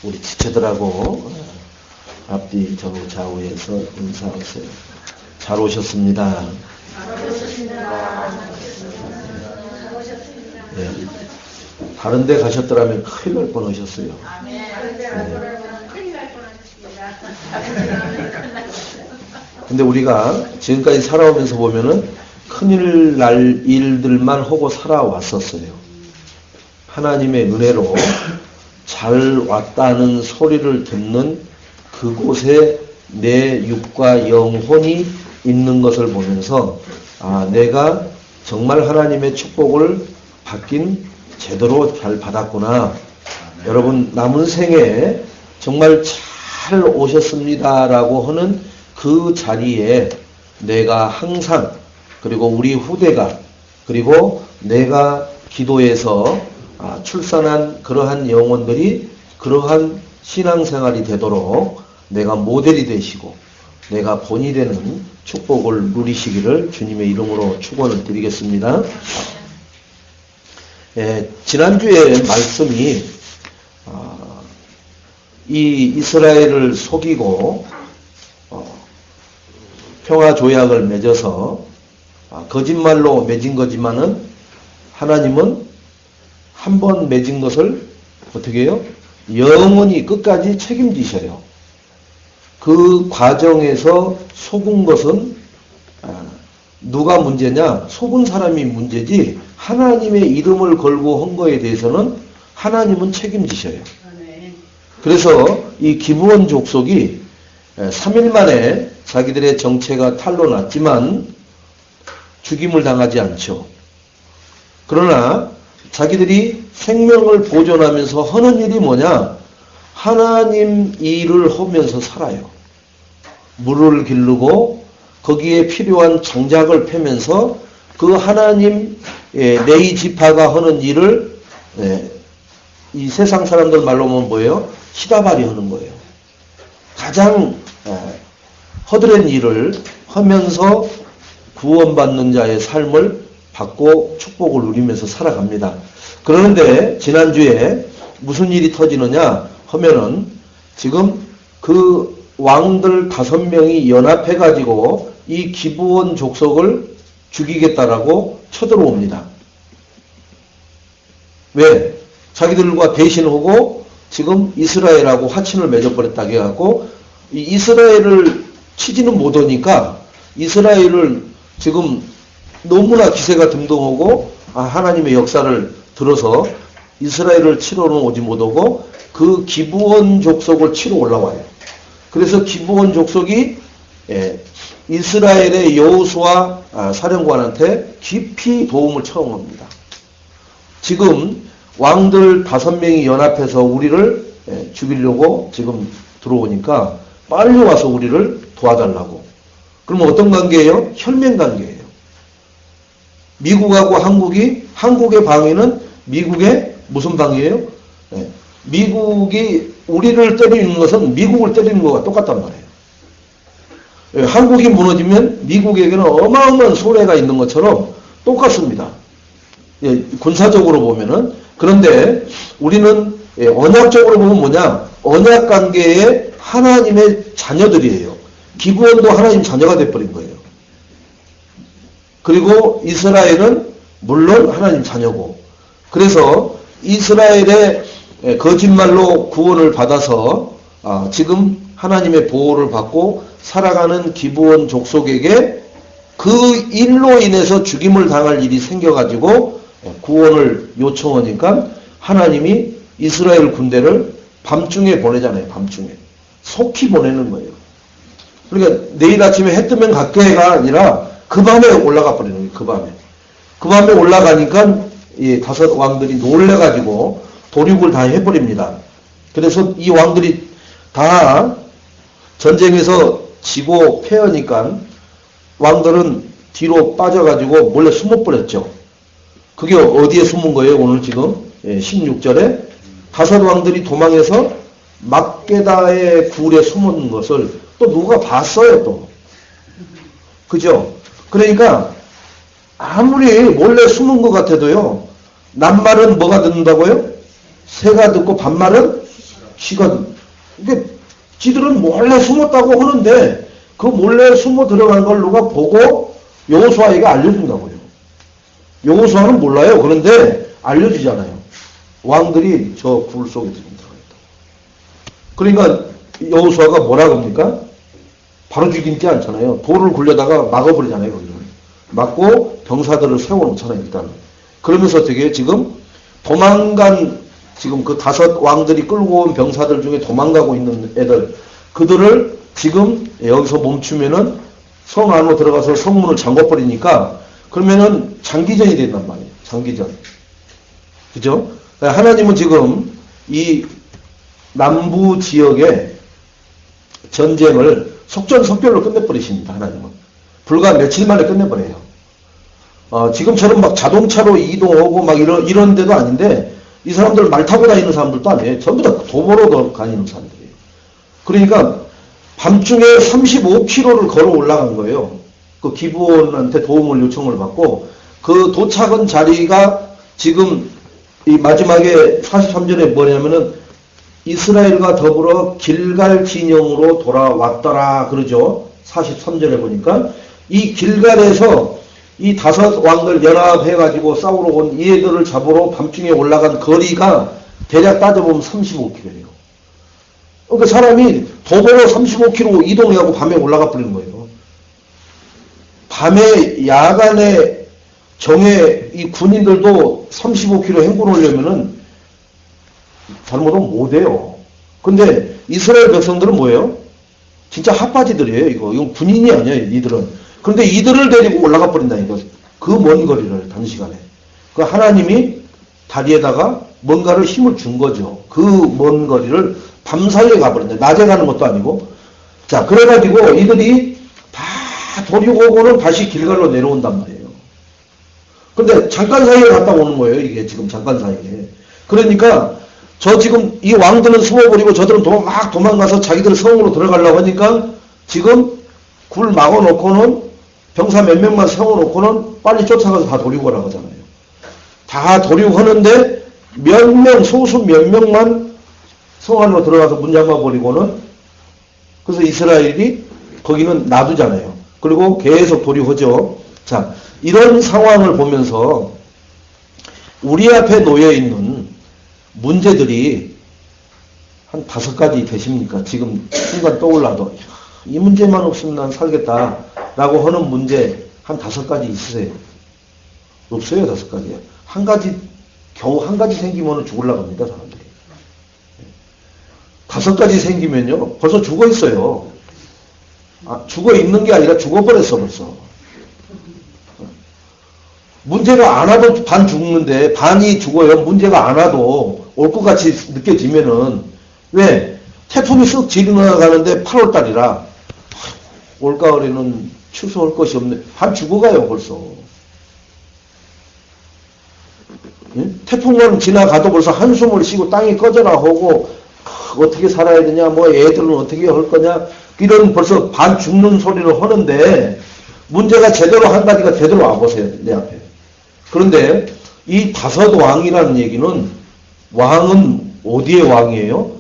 우리 지체들하고 앞뒤 좌우에서 인사하세요. 잘 오셨습니다. 네. 다른 데 가셨더라면 큰일 날 뻔하셨어요. 근데 우리가 지금까지 살아오면서 보면은 큰일 날 일들만 하고 살아왔었어요. 하나님의 은혜로 잘 왔다는 소리를 듣는 그곳에 내 육과 영혼이 있는 것을 보면서 내가 정말 하나님의 축복을 받긴 제대로 잘 받았구나. 여러분 남은 생에 정말 잘 오셨습니다라고 하는 그 자리에 내가 항상 그리고 우리 후대가 그리고 내가 기도해서 출산한 그러한 영혼들이 그러한 신앙생활이 되도록 내가 모델이 되시고 내가 본이 되는 축복을 누리시기를 주님의 이름으로 축원을 드리겠습니다. 지난주에 말씀이 이 이스라엘을 속이고 평화조약을 맺어서 거짓말로 맺은 거지만은 하나님은 한 번 맺은 것을 어떻게 해요? 영원히 끝까지 책임지셔요. 그 과정에서 속은 것은 누가 문제냐? 속은 사람이 문제지 하나님의 이름을 걸고 한 거에 대해서는 하나님은 책임지셔요. 그래서 이 기브온 족속이 3일 만에 자기들의 정체가 탄로났지만 죽임을 당하지 않죠. 그러나 자기들이 생명을 보존하면서 하는 일이 뭐냐? 하나님 일을 하면서 살아요. 물을 기르고 거기에 필요한 장작을 패면서 그 하나님 네이 지파가 하는 일을 이 세상 사람들 말로 하면 뭐예요? 시다발이 하는 거예요. 가장 허드렛 일을 하면서 구원받는 자의 삶을 받고 축복을 누리면서 살아갑니다. 그런데 지난주에 무슨 일이 터지느냐 하면은 지금 그 왕들 5명이 연합해가지고 이 기브온 족속을 죽이겠다라고 쳐들어옵니다. 왜? 자기들과 대신하고 지금 이스라엘하고 화친을 맺어버렸다고 해갖고 이 이스라엘을 치지는 못하니까 이스라엘을 지금 너무나 기세가 등등하고 하나님의 역사를 들어서 이스라엘을 치러는 오지 못하고 그 기브온 족속을 치러 올라와요. 그래서 기브온 족속이 이스라엘의 여호수아 사령관한테 깊이 도움을 청합니다. 지금 왕들 5명이 연합해서 우리를 죽이려고 지금 들어오니까 빨리 와서 우리를 도와달라고. 그러면 어떤 관계예요? 혈맹 관계예요. 미국하고 한국의 방위는 미국의 무슨 방위예요? 미국이 우리를 때리는 것은 미국을 때리는 것과 똑같단 말이에요. 한국이 무너지면 미국에게는 어마어마한 손해가 있는 것처럼 똑같습니다. 군사적으로 보면은. 그런데 우리는 언약적으로 보면 뭐냐? 언약 관계의 하나님의 자녀들이에요. 기브온도 하나님 자녀가 돼버린 거예요. 그리고 이스라엘은 물론 하나님 자녀고. 그래서 이스라엘의 거짓말로 구원을 받아서 지금 하나님의 보호를 받고 살아가는 기브온 족속에게 그 일로 인해서 죽임을 당할 일이 생겨가지고 구원을 요청하니까 하나님이 이스라엘 군대를 밤중에 보내잖아요. 밤중에. 속히 보내는 거예요. 그러니까 내일 아침에 해 뜨면 갈게가 아니라 그 밤에 올라가 버리는 거예요. 그 밤에. 그 밤에 올라가니까 이 5 왕들이 놀래가지고 도륙을 다 해버립니다. 그래서 이 왕들이 다 전쟁에서 지고 패하니까 왕들은 뒤로 빠져가지고 몰래 숨어버렸죠. 그게 어디에 숨은 거예요? 오늘 지금 16절에 5 왕들이 도망해서 막게다의 굴에 숨은 것을 또 누가 봤어요 또. 그죠? 그러니까 아무리 몰래 숨은 것 같아도요. 낱말은 뭐가 듣는다고요? 새가 듣고 반말은 이게 지들은 몰래 숨었다고 하는데 그 몰래 숨어 들어간 걸 누가 보고 여호수아에게 알려준다고요. 여호수아는 몰라요. 그런데 알려주잖아요. 왕들이 저 굴 속에 들어가 있다. 그러니까 여호수아가 뭐라고 합니까? 바로 죽이지 않잖아요. 돌을 굴려다가 막아버리잖아요. 거기를. 막고 병사들을 세워놓잖아요. 일단. 그러면서 어떻게 지금 도망간 지금 그 5 왕들이 끌고 온 병사들 중에 도망가고 있는 애들 그들을 지금 여기서 멈추면은 성 안으로 들어가서 성문을 잠궈버리니까 그러면은 장기전이 된단 말이에요. 장기전. 그죠? 하나님은 지금 이 남부 지역의 전쟁을 속전속결로 끝내버리십니다. 하나님은. 불과 며칠 만에 끝내버려요. 지금처럼 막 자동차로 이동하고 막 이런 데도 아닌데 이 사람들 말 타고 다니는 사람들도 아니에요. 전부 다 도보로 다니는 사람들이에요. 그러니까 밤중에 35km를 걸어 올라간 거예요. 그 기브온한테 도움을 요청을 받고 그 도착한 자리가 지금 이 마지막에 43절에 뭐냐면은 이스라엘과 더불어 길갈 진영으로 돌아왔더라 그러죠. 43절에 보니까 이 길갈에서 이 5 왕들 연합해가지고 싸우러 온 이 애들을 잡으러 밤중에 올라간 거리가 대략 따져보면 35km예요. 그러니까 사람이 도보로 35km 이동해가고 밤에 올라가 버리는 거예요. 밤에 야간에 정에 이 군인들도 35km 행군하려면은 잘못하면 못해요. 근데 이스라엘 백성들은 뭐예요? 진짜 핫바지들이에요. 이건 군인이 아니에요. 이들은. 그런데 이들을 데리고 올라가 버린다니까. 그 먼 거리를 단시간에. 그 하나님이 다리에다가 뭔가를 힘을 준 거죠. 그 먼 거리를 밤사이에 가버린다. 낮에 가는 것도 아니고. 자, 그래가지고 이들이 다 도륙오고는 다시 길갈로 내려온단 말이에요. 근데 잠깐 사이에 갔다 오는 거예요. 이게 지금 잠깐 사이에. 그러니까 저 지금 이 왕들은 숨어버리고 저들은 막 도망가서 자기들 성으로 들어가려고 하니까 지금 굴 막아놓고는 병사 몇 명만 세워놓고는 빨리 쫓아가서 다 도륙하라고 하잖아요. 다 도륙하는데 몇 명, 소수 몇 명만 성 안으로 들어가서 문 잠가버리고는 그래서 이스라엘이 거기는 놔두잖아요. 그리고 계속 도륙하죠. 자, 이런 상황을 보면서 우리 앞에 놓여있는 문제들이 한 5가지 되십니까? 지금 순간 떠올라도 이 문제만 없으면 난 살겠다라고 하는 문제 한 5가지 있으세요? 없어요. 5가지요. 한 가지 겨우 한 가지 생기면 죽으려고 합니다. 사람들이. 5가지 생기면요 벌써 죽어 있어요. 죽어 있는 게 아니라 죽어버렸어 벌써. 문제가 안 와도 반 죽는데 반이 죽어요. 문제가 안 와도 올 것 같이 느껴지면은 왜? 태풍이 쓱 지나가는데 8월달이라 올가을에는 추수할 것이 없네. 반 죽어가요 벌써. 예? 태풍만 지나가도 벌써 한숨을 쉬고 땅이 꺼져라 하고 어떻게 살아야 되냐 뭐 애들은 어떻게 할 거냐 이런 벌써 반 죽는 소리를 하는데 문제가 제대로 한 가지가 제대로 와보세요. 내 앞에. 그런데 이 5 왕이라는 얘기는 왕은 어디의 왕이에요?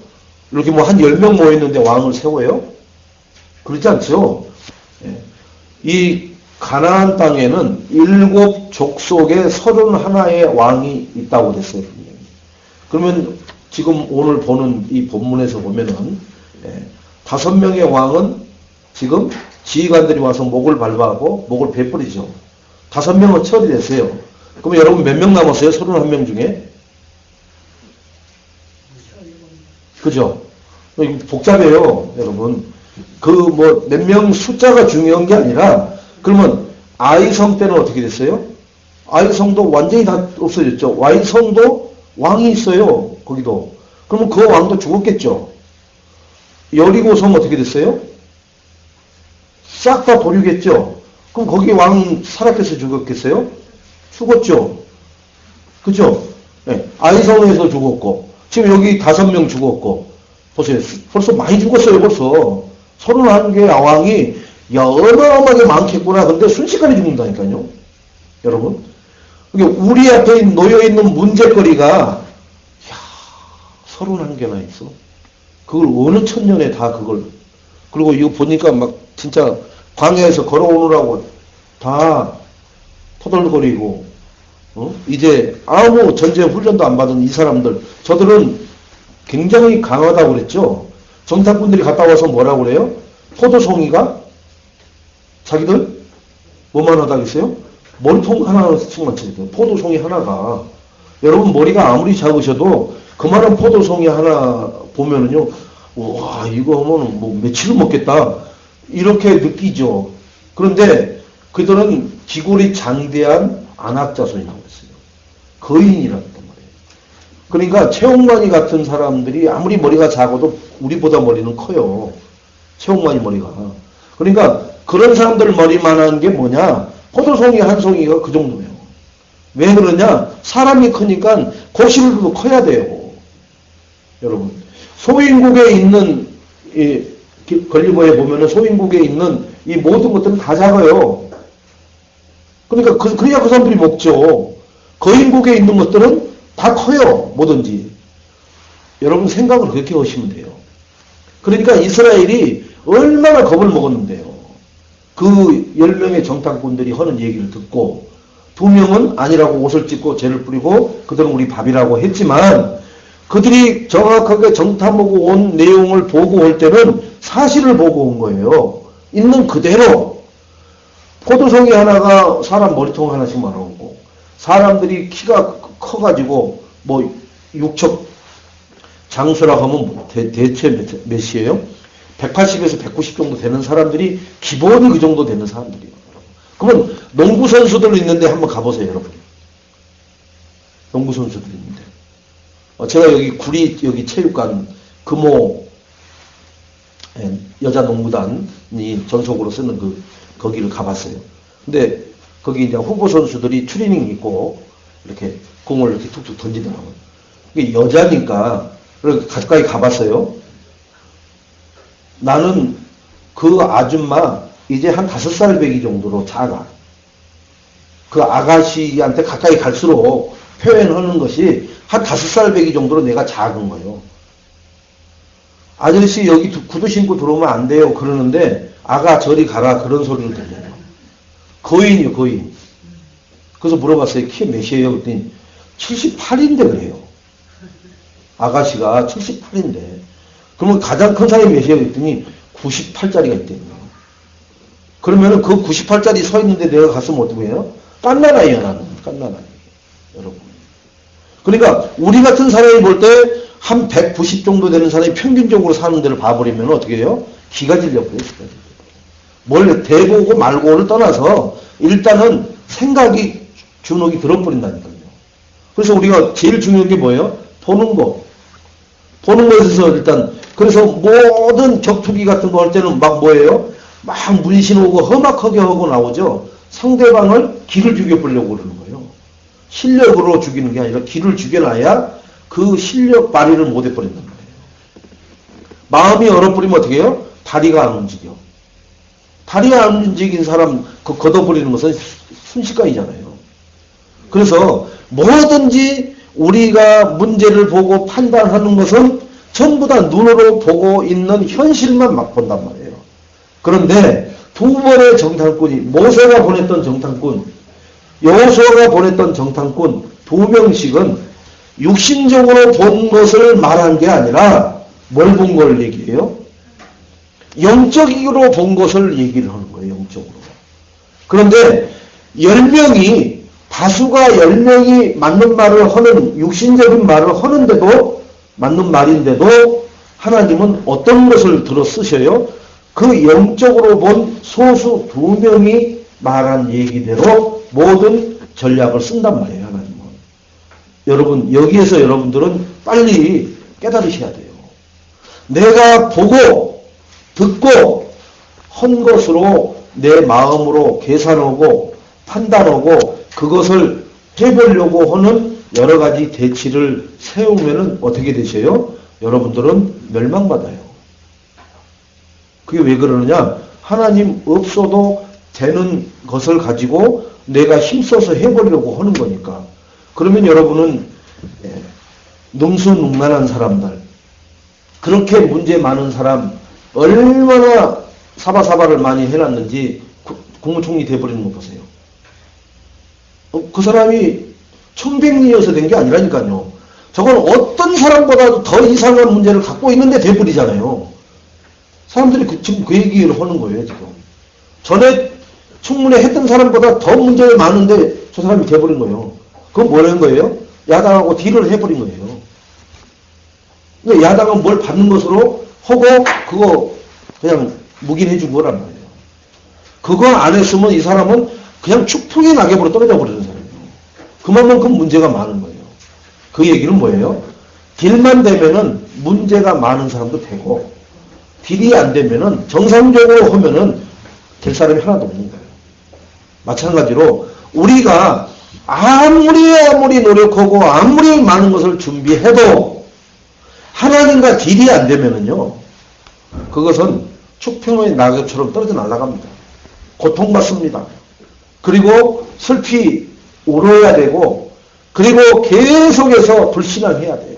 이렇게 뭐 한 10명 모였는데 왕을 세워요? 그렇지 않죠? 예. 이 가나안 땅에는 7 족속에 31의 왕이 있다고 됐어요. 그러면 지금 오늘 보는 이 본문에서 보면은 5명의 왕은 지금 지휘관들이 와서 목을 밟아하고 목을 베뿌리죠. 5명은 처리됐어요. 그럼 여러분 몇 명 남았어요? 31명 중에? 그죠? 이거 복잡해요, 여러분. 그 뭐 몇 명 숫자가 중요한 게 아니라 그러면 아이성 때는 어떻게 됐어요? 아이성도 완전히 다 없어졌죠. Y성도 왕이 있어요. 거기도. 그러면 그 왕도 죽었겠죠. 여리고성 어떻게 됐어요? 싹 다 도륙했죠. 그럼 거기 왕 살아계서 죽었겠어요? 죽었죠. 그죠? 네. 아이성에서 죽었고 지금 여기 5명 죽었고 보세요. 벌써 많이 죽었어요. 벌써 31개의 왕이 어마어마하게 많겠구나. 근데 순식간에 죽는다니까요. 여러분. 우리 앞에 놓여있는 문제거리가 31개나 있어. 그걸 어느 천년에 다 그걸. 그리고 이거 보니까 막 진짜 광야에서 걸어오느라고 다 터덜거리고, 이제 아무 전쟁 훈련도 안 받은 이 사람들, 저들은 굉장히 강하다고 그랬죠. 정탐꾼들이 갔다 와서 뭐라고 그래요? 포도송이가 자기들 뭐만 하다겠어요? 머리통 하나씩만 쳐요. 포도송이 하나가. 여러분 머리가 아무리 작으셔도 그만한 포도송이 하나 보면은요, 와 이거 하면 뭐 며칠을 먹겠다 이렇게 느끼죠. 그런데 그들은 기골이 장대한 안악자손이라고 했어요. 거인이라고 했단 말이에요. 그러니까 최홍만이 같은 사람들이 아무리 머리가 작아도 우리보다 머리는 커요. 최홍만이 머리가. 그러니까 그런 사람들 머리만한 게 뭐냐? 포도송이 한 송이가 그 정도예요. 왜 그러냐? 사람이 크니까 고실도 커야 돼요. 여러분. 소인국에 있는, 걸리버에 보면은 소인국에 있는 이 모든 것들은 다 작아요. 그러니까, 그래야 그 사람들이 먹죠. 거인국에 있는 것들은 다 커요. 뭐든지. 여러분 생각을 그렇게 하시면 돼요. 그러니까 이스라엘이 얼마나 겁을 먹었는데요. 그 10명의 정탐꾼들이 하는 얘기를 듣고 2명은 아니라고 옷을 찢고 죄를 뿌리고 그들은 우리 밥이라고 했지만 그들이 정확하게 정탐하고 온 내용을 보고 올 때는 사실을 보고 온 거예요. 있는 그대로 포도송이 하나가 사람 머리통 하나씩 말아오고 사람들이 키가 커가지고 뭐 육척 장수라고 하면 대체 몇이에요? 180에서 190 정도 되는 사람들이 기본이 그 정도 되는 사람들이에요. 그러면 농구 선수들 있는데 한번 가보세요, 여러분. 농구 선수들 있는데. 제가 여기 구리 여기 체육관 금호 여자 농구단이 전속으로 쓰는 거기를 가봤어요. 근데 거기 이제 후보 선수들이 트레이닝 있고 이렇게 공을 이렇게 툭툭 던지더라고요. 이게 여자니까 가까이 가봤어요. 나는 그 아줌마 이제 한 5살 배기 정도로 작아. 그 아가씨한테 가까이 갈수록 표현하는 것이 한 5살 배기 정도로 내가 작은 거예요. 아저씨 여기 구두 신고 들어오면 안 돼요 그러는데 아가 저리 가라 그런 소리를 들려요. 거인이요 거인. 그래서 물어봤어요. 키 몇이에요? 그랬더니 78인데 그래요. 아가씨가 78인데 그러면 가장 큰 사람이 몇이에요? 그랬더니 98짜리가 있대요. 그러면은 그 98짜리 서 있는데 내가 갔으면 어떻게 해요? 깐나나이야 나는. 깐나나이. 여러분. 그러니까 우리 같은 사람이 볼 때 한 190 정도 되는 사람이 평균적으로 사는 데를 봐버리면 어떻게 해요? 기가 질려버려요. 뭘 대보고 말고를 떠나서 일단은 생각이 주눅이 들어버린다니까요. 그래서 우리가 제일 중요한 게 뭐예요? 보는 거. 보는 거에 있어서 일단 그래서 모든 격투기 같은 거 할 때는 막 뭐예요? 막 문신 오고 험악하게 하고 나오죠. 상대방을 기를 죽여보려고 그러는 거예요. 실력으로 죽이는 게 아니라 기를 죽여놔야 그 실력 발휘를 못 해버린단 말이에요. 마음이 얼어버리면 어떻게 해요? 다리가 안 움직여. 다리가 안 움직인 사람 걷어버리는 것은 순식간이잖아요. 그래서 뭐든지 우리가 문제를 보고 판단하는 것은 전부 다 눈으로 보고 있는 현실만 막 본단 말이에요. 그런데 두 번의 정탐꾼이 모세가 보냈던 정탐꾼, 여호수아가 보냈던 정탐꾼 2명씩은 육신적으로 본 것을 말한 게 아니라 뭘 본 걸 얘기해요? 영적으로 본 것을 얘기를 하는 거예요. 영적으로. 그런데 10명이 다수가 10명이 맞는 말을 하는 육신적인 말을 하는데도 맞는 말인데도 하나님은 어떤 것을 들어 쓰셔요? 그 영적으로 본 소수 2명이 말한 얘기대로 모든 전략을 쓴단 말이에요. 하나님은. 여러분 여기에서 여러분들은 빨리 깨달으셔야 돼요. 내가 보고 듣고 한 것으로 내 마음으로 계산하고 판단하고 그것을 해보려고 하는 여러 가지 대치를 세우면은 어떻게 되셔요? 여러분들은 멸망받아요. 그게 왜 그러느냐? 하나님 없어도 되는 것을 가지고 내가 힘써서 해보려고 하는 거니까. 그러면 여러분은 능수능란한 사람들, 그렇게 문제 많은 사람 얼마나 사바사바를 많이 해놨는지 국무총리 돼버리는 거 보세요. 그 사람이 천백리여서 된 게 아니라니까요. 저건 어떤 사람보다도 더 이상한 문제를 갖고 있는데 돼버리잖아요. 사람들이 지금 그 얘기를 하는 거예요, 지금. 전에 청문회 했던 사람보다 더 문제가 많은데 저 사람이 돼버린 거예요. 그건 뭐라는 거예요? 야당하고 딜을 해버린 거예요. 근데 야당은 뭘 받는 것으로 하고 그거 그냥 묵인해준 거란 말이에요. 그거 안 했으면 이 사람은 그냥 축풍의 낙엽으로 떨어져 버리는 사람이에요. 그만큼 문제가 많은 거예요. 그 얘기는 뭐예요? 딜만 되면은 문제가 많은 사람도 되고 딜이 안 되면은 정상적으로 하면은 될 사람이 하나도 없는 거예요. 마찬가지로 우리가 아무리 노력하고 아무리 많은 것을 준비해도 하나님과 딜이 안 되면은요, 그것은 축평의 낙엽처럼 떨어져 날아갑니다. 고통받습니다. 그리고 슬피 울어야 되고, 그리고 계속해서 불신앙해야 돼요.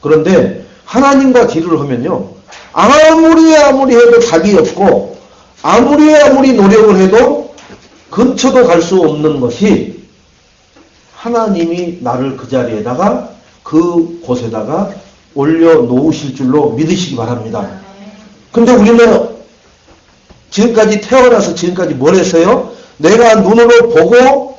그런데 하나님과 딜을 하면요, 아무리 해도 답이 없고, 아무리 노력을 해도 근처도 갈 수 없는 것이 하나님이 나를 그 자리에다가, 그 곳에다가 올려놓으실 줄로 믿으시기 바랍니다. 근데 우리는 지금까지 태어나서 지금까지 뭘 했어요? 내가 눈으로 보고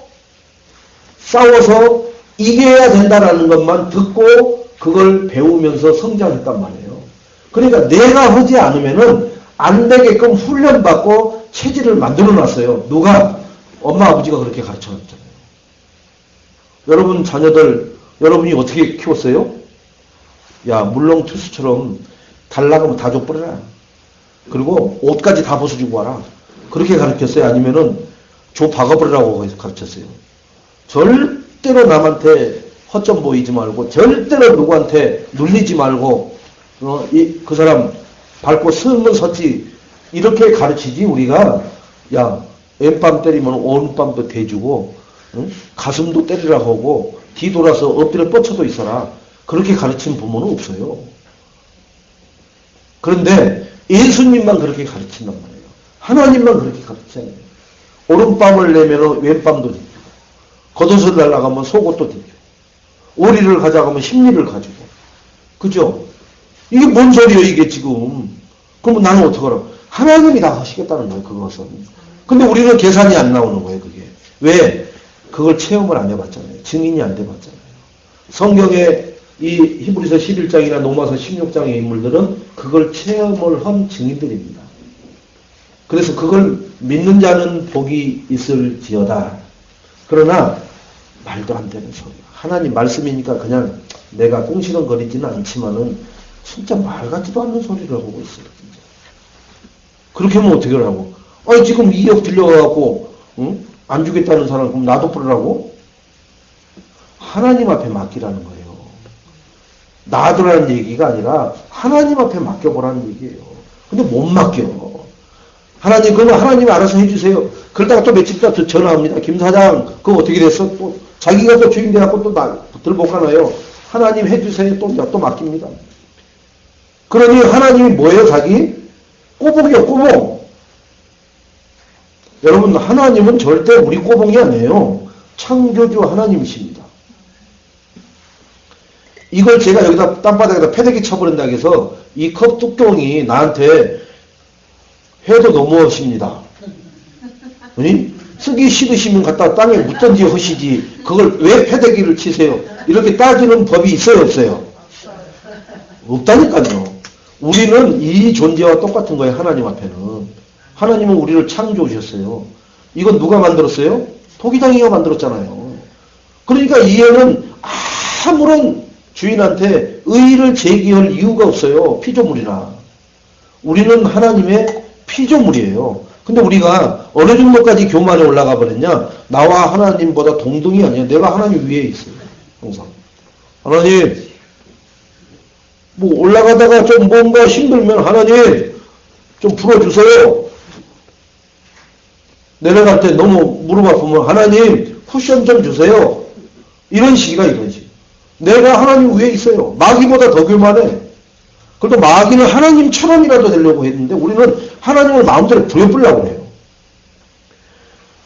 싸워서 이겨야 된다라는 것만 듣고 그걸 배우면서 성장했단 말이에요. 그러니까 내가 하지 않으면은 안 되게끔 훈련받고 체질을 만들어 놨어요. 누가? 엄마 아버지가 그렇게 가르쳐 놨잖아요. 여러분 자녀들 여러분이 어떻게 키웠어요? 야, 물렁투수처럼 달라가면 다 줘버려라. 그리고 옷까지 다 벗어주고 와라. 그렇게 가르쳤어요? 아니면은 줘 박아버리라고 가르쳤어요? 절대로 남한테 허점 보이지 말고, 절대로 누구한테 눌리지 말고, 그 사람 밟고 서면 섰지. 이렇게 가르치지, 우리가. 야, 왼밤 때리면 오른밤도 대주고, 응? 가슴도 때리라 하고, 뒤돌아서 엎드려 뻗쳐도 있어라. 그렇게 가르친 부모는 없어요. 그런데 예수님만 그렇게 가르친단 말이에요. 하나님만 그렇게 가르치잖아요. 오른밤을 내면 왼밤도 뒤죠. 겉옷을 날아가면 속옷도 뒤죠. 오리를 가져가면 심리를 가지고. 그죠? 이게 뭔 소리예요, 이게 지금. 그러면 나는 어떡하라고? 하나님이 다 하시겠다는 거예요, 그것은. 근데 우리는 계산이 안 나오는 거예요, 그게. 왜? 그걸 체험을 안 해봤잖아요. 증인이 안 돼봤잖아요. 성경에 이 히브리서 11장이나 로마서 16장의 인물들은 그걸 체험을 한 증인들입니다. 그래서 그걸 믿는 자는 복이 있을지어다. 그러나 말도 안 되는 소리. 하나님 말씀이니까 그냥 내가 꽁시렁거리지는 않지만은 진짜 말 같지도 않는 소리를 하고 있어요. 진짜. 그렇게 하면 어떻게 하라고? 아니 지금 2억 빌려가고 응? 안 주겠다는 사람 그럼 나도 부르라고? 하나님 앞에 맡기라는 거예요. 놔두라는 얘기가 아니라 하나님 앞에 맡겨보라는 얘기예요. 근데 못 맡겨. 하나님, 그러면 하나님이 알아서 해주세요. 그러다가 또 며칠 있다 전화합니다. 김 사장, 그거 어떻게 됐어? 또 자기가 또 주인 돼갖고 또 들못 가나요? 하나님 해주세요. 또 맡깁니다. 그러니 하나님이 뭐예요, 자기? 꼬복이요, 꼬복. 여러분, 하나님은 절대 우리 꼬복이 아니에요. 창조주 하나님이십니다. 이걸 제가 여기다 땅바닥에다 패대기 쳐버린다고 해서 이 컵 뚜껑이 나한테 해도 너무하십니다. 아니? 쓰기 싫으시면 갖다 땅에 묻던지 하시지 그걸 왜 패대기를 치세요? 이렇게 따지는 법이 있어요, 없어요? 없다니까요. 우리는 이 존재와 똑같은 거예요, 하나님 앞에는. 하나님은 우리를 창조하셨어요. 이건 누가 만들었어요? 토기장이가 만들었잖아요. 그러니까 이 애는 아무런 주인한테 의의를 제기할 이유가 없어요. 피조물이라. 우리는 하나님의 피조물이에요. 근데 우리가 어느 정도까지 교만에 올라가 버렸냐? 나와 하나님보다 동등이 아니야. 내가 하나님 위에 있어요. 항상. 하나님, 뭐 올라가다가 좀 뭔가 힘들면 하나님 좀 풀어주세요. 내려갈 때 너무 무릎 아프면 하나님 쿠션 좀 주세요. 이런 식이가 이런 식. 내가 하나님 위에 있어요. 마귀보다 더 교만해. 그래도 마귀는 하나님처럼이라도 되려고 했는데 우리는 하나님을 마음대로 부려보려고 해요.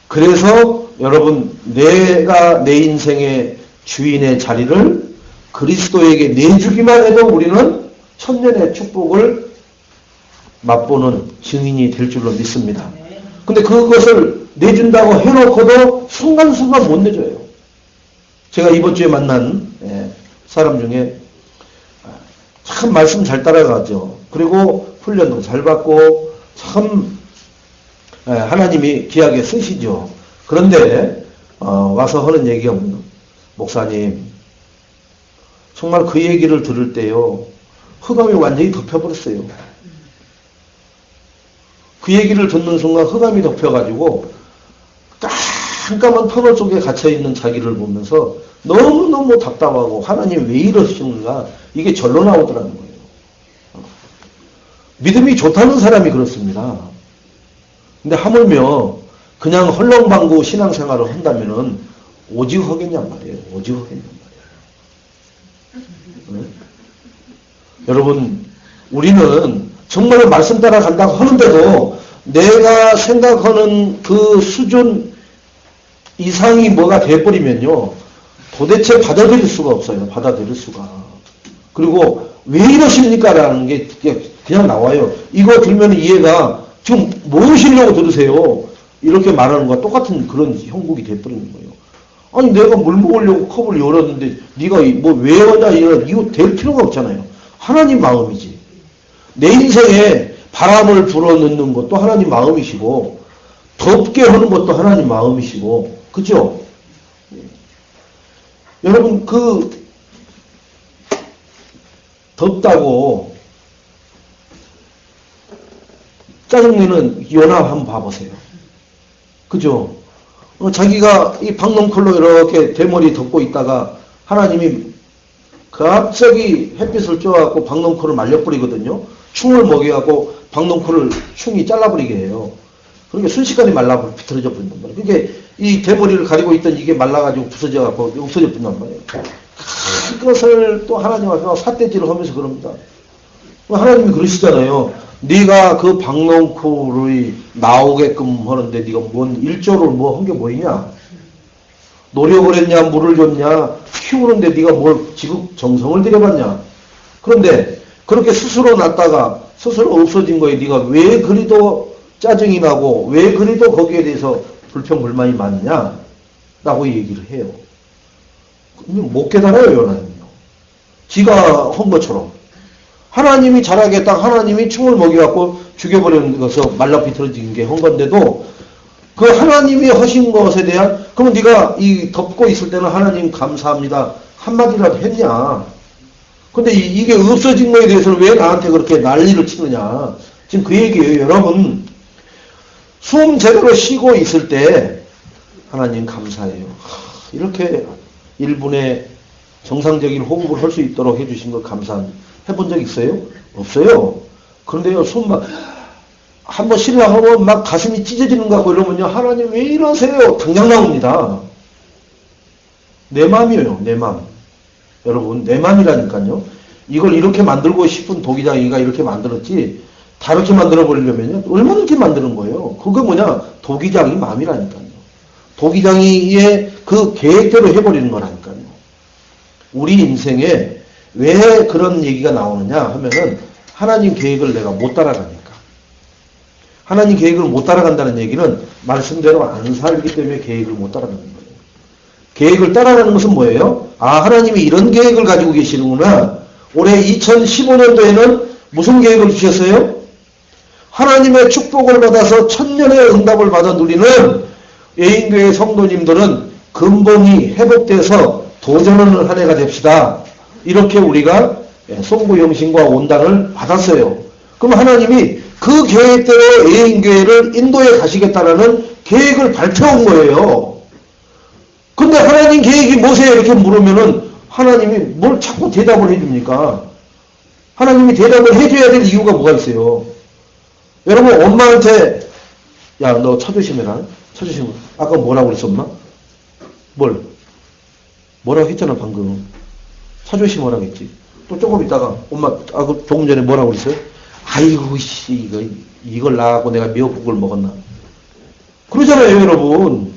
그래서 여러분, 내가 내 인생의 주인의 자리를 그리스도에게 내주기만 해도 우리는 천년의 축복을 맛보는 증인이 될 줄로 믿습니다. 근데 그것을 내준다고 해놓고도 순간순간 못 내줘요. 제가 이번 주에 만난 사람 중에 참 말씀 잘 따라가죠. 그리고 훈련도 잘 받고 참 하나님이 귀하게 쓰시죠. 그런데 와서 하는 얘기가 뭐냐, 목사님 정말 그 얘기를 들을 때요 흑암이 완전히 덮여버렸어요. 그 얘기를 듣는 순간 흑암이 덮여가지고 깜깜한 터널 속에 갇혀있는 자기를 보면서 너무너무 답답하고 하나님 왜 이러시는가, 이게 절로 나오더라는 거예요. 믿음이 좋다는 사람이 그렇습니다. 근데 하물며 그냥 헐렁방구 신앙생활을 한다면은 오직 하겠냔 말이에요. 오직 하겠냔 말이에요. 네? 여러분, 우리는 정말 말씀 따라간다고 하는데도 내가 생각하는 그 수준 이상이 뭐가 돼버리면요 도대체 받아들일 수가 없어요. 받아들일 수가. 그리고 왜 이러십니까? 라는 게 그냥 나와요. 이거 들으면 이해가 지금 무엇이려고 들으세요? 이렇게 말하는 것과 똑같은 그런 형국이 돼버리는 거예요. 아니 내가 물 먹으려고 컵을 열었는데 네가 뭐 왜 하냐 이거 될 필요가 없잖아요. 하나님 마음이지. 내 인생에 바람을 불어넣는 것도 하나님 마음이시고 덥게 하는 것도 하나님 마음이시고, 그죠? 여러분, 덥다고 짜증내는 요나 한번 봐보세요. 그죠? 자기가 이 박농쿨로 이렇게 대머리 덮고 있다가 하나님이 갑자기 햇빛을 쬐갖고 박농쿨을 말려버리거든요. 충을 먹여갖고 박농쿨을 충이 잘라버리게 해요. 그러니까 순식간에 말라 비틀어져 버린단 말이에요. 그러니까 이 대머리를 가리고 있던 이게 말라가지고 부서져갖고 없어져 버린단 말이에요. 그것을 또 하나님 앞에 삿대질을 하면서 그럽니다. 하나님이 그러시잖아요. 네가 그 박농쿨이 나오게끔 하는데 네가 뭔 일조를 뭐 한 게 뭐이냐? 노력을 했냐, 물을 줬냐, 키우는데 네가 뭘 지극 정성을 들여봤냐? 그런데 그렇게 스스로 났다가 스스로 없어진 거에 네가 왜 그리도 짜증이 나고 왜 그리도 거기에 대해서 불평불만이 많냐? 라고 얘기를 해요. 못 깨달아요, 요나는요. 지가 한 것처럼. 하나님이 잘하겠다, 하나님이 충을 먹여갖고 죽여버리는 것을 말라 비틀어진 게 한 건데도 그 하나님이 하신 것에 대한, 그러면 네가 이 덮고 있을 때는 하나님 감사합니다 한마디라도 했냐? 근데 이게 없어진 거에 대해서는 왜 나한테 그렇게 난리를 치느냐? 지금 그 얘기예요. 여러분, 숨 제대로 쉬고 있을 때 하나님 감사해요. 이렇게 1분의 정상적인 호흡을 할 수 있도록 해주신 거 감사합니다. 해본 적 있어요? 없어요. 그런데요, 숨 막 한번 쉬려고 하면 막 가슴이 찢어지는 것 같고 이러면요, 하나님 왜 이러세요? 당장 나옵니다. 내 마음이에요, 내 마음. 여러분, 내 마음이라니까요. 이걸 이렇게 만들고 싶은 도기장이가 이렇게 만들었지, 다르게 만들어 버리려면요, 얼마나 이렇게 만드는 거예요? 그거 뭐냐? 도기장이 마음이라니까요. 도기장이의 그 계획대로 해버리는 거라니까요. 우리 인생에 왜 그런 얘기가 나오느냐 하면은 하나님 계획을 내가 못 따라가니까. 하나님 계획을 못 따라간다는 얘기는 말씀대로 안 살기 때문에 계획을 못 따라가는 거예요. 계획을 따라가는 것은 뭐예요? 아, 하나님이 이런 계획을 가지고 계시는구나. 올해 2015년도에는 무슨 계획을 주셨어요? 하나님의 축복을 받아서 천년의 응답을 받아 누리는 예인교회 성도님들은 근본이 회복돼서 도전하는 한 해가 됩시다. 이렇게 우리가 송구영신과 온당을 받았어요. 그럼 하나님이 그 계획대로 예인교회를 인도에 가시겠다라는 계획을 발표한 거예요. 근데 하나님 계획이 뭐세요? 이렇게 물으면은 하나님이 뭘 자꾸 대답을 해줍니까? 하나님이 대답을 해줘야 될 이유가 뭐가 있어요? 여러분, 엄마한테 야, 너 차 조심해라. 차 조심해. 아까 뭐라고 그랬어, 엄마? 뭐라고 했잖아, 방금. 차 조심하라고 했지. 또 조금 있다가 엄마 조금 전에 뭐라고 그랬어요? 아이고 씨 이걸 나하고 내가 미역국을 먹었나? 그러잖아요 여러분.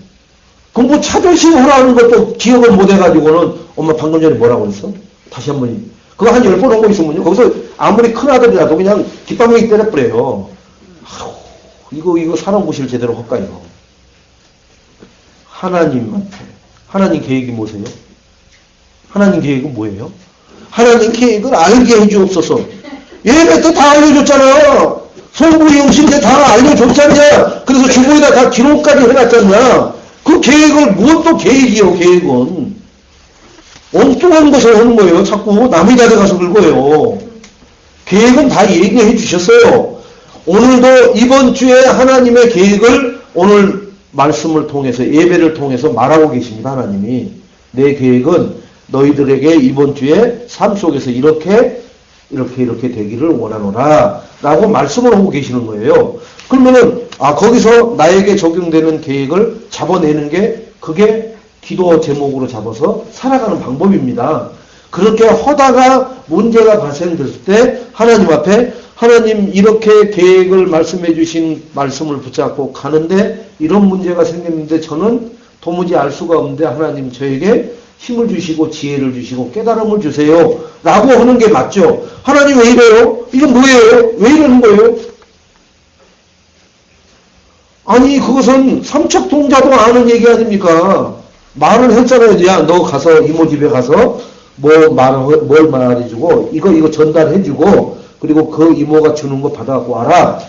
그럼 뭐 자존심 하라는 것도 기억을 못 해가지고는 엄마 방금 전에 뭐라고 그랬어? 다시 한번 그거 한 10번 하고 있으면요 거기서 아무리 큰 아들이라도 그냥 깃방망이 때려버려요. 아우 이거 사람 구실 제대로 할까요? 하나님 계획이 뭐세요? 하나님 계획은 뭐예요? 하나님 계획을 알게 해주옵소서. 예배 때 다 알려줬잖아. 성부 영신 때 다 알려줬잖냐. 그래서 주보에다 다 기록까지 해놨잖냐. 그 계획을 무엇도 계획이요 계획은. 엉뚱한 것을 하는 거예요. 자꾸 남의 자리 가서 긁어요. 계획은 다 얘기해 주셨어요. 오늘도 이번 주에 하나님의 계획을 오늘 말씀을 통해서 예배를 통해서 말하고 계십니다. 하나님이 내 계획은 너희들에게 이번 주에 삶 속에서 이렇게 되기를 원하노라 라고 말씀을 하고 계시는 거예요. 그러면은 거기서 나에게 적용되는 계획을 잡아내는 게 그게 기도 제목으로 잡아서 살아가는 방법입니다. 그렇게 하다가 문제가 발생됐을 때 하나님 앞에 하나님 이렇게 계획을 말씀해 주신 말씀을 붙잡고 가는데 이런 문제가 생겼는데 저는 도무지 알 수가 없는데 하나님 저에게 힘을 주시고 지혜를 주시고 깨달음을 주세요 라고 하는 게 맞죠. 하나님 왜 이래요? 이건 뭐예요? 왜 이러는 거예요? 아니 그것은 삼척동자도 아는 얘기 아닙니까? 말을 했잖아요. 야 너 가서 이모 집에 가서 뭘 말해주고 이거 전달해주고 그리고 그 이모가 주는 거 받아갖고 와라.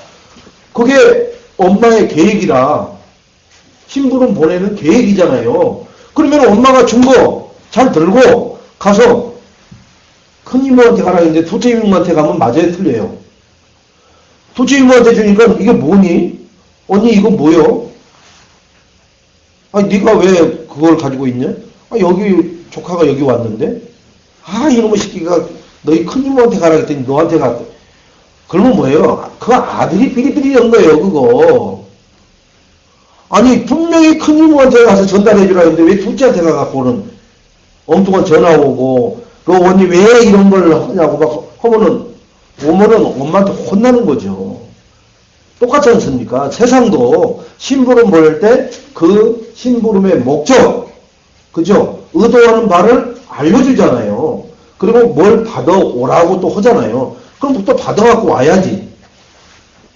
그게 엄마의 계획이라 신부름 보내는 계획이잖아요. 그러면 엄마가 준 거 잘 들고 가서 큰 이모한테 가라 했는데 둘째 이모한테 가면 맞아요 틀려요? 둘째 이모한테 주니까 이게 뭐니? 언니 이거 뭐요? 아니 네가 왜 그걸 가지고 있냐? 여기 조카가 여기 왔는데 이놈의 새끼가 너희 큰 이모한테 가라 했더니 너한테 갔대. 그러면 뭐예요? 그 아들이 삐리삐리 한 거예요 그거. 아니 분명히 큰 이모한테 가서 전달해 주라 했는데 왜 둘째한테 가갖고는 엉뚱한 전화 오고 그 언니 왜 이런 걸 하냐고 막 하면은 오면은 엄마한테 혼나는 거죠. 똑같지 않습니까? 세상도 심부름 보낼 때 그 심부름의 목적, 그죠? 의도하는 바를 알려주잖아요. 그리고 뭘 받아오라고 또 하잖아요. 그럼 또 받아갖고 와야지.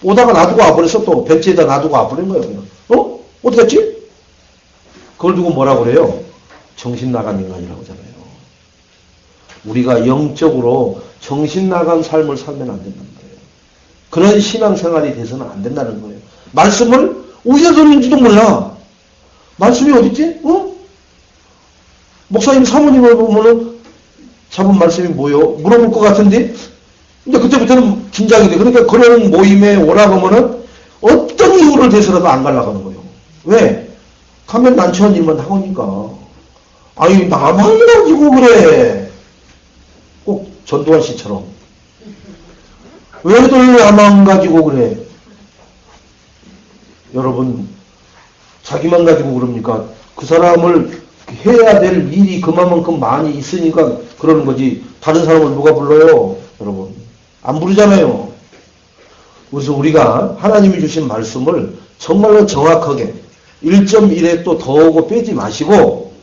오다가 놔두고 와버렸어. 또 벤치에다 놔두고 와버린 거예요. 그냥. 어디 갔지? 그걸 두고 뭐라 그래요? 정신 나간 인간이라고 하잖아요. 우리가 영적으로 정신 나간 삶을 살면 안 된다는 거예요. 그런 신앙생활이 돼서는 안 된다는 거예요. 말씀을 어디서 들었는지도 몰라. 말씀이 어딨지? 목사님 사모님을 보면은 잡은 말씀이 뭐요? 물어볼 것 같은데 근데 그때부터는 긴장이 돼. 그러니까 그런 모임에 오라고 하면은 어떤 이유를 대서라도 안 가려고 하는 거예요. 왜? 가면 난처한 일만 하니까. 아니 나만 가지고 그래. 꼭 전두환 씨처럼. 왜들 나만 가지고 그래? 여러분 자기만 가지고 그럽니까? 그 사람을 해야 될 일이 그만큼 많이 있으니까 그러는 거지. 다른 사람을 누가 불러요? 여러분 안 부르잖아요. 그래서 우리가 하나님이 주신 말씀을 정말로 정확하게 1.1에 또 더하고 빼지 마시고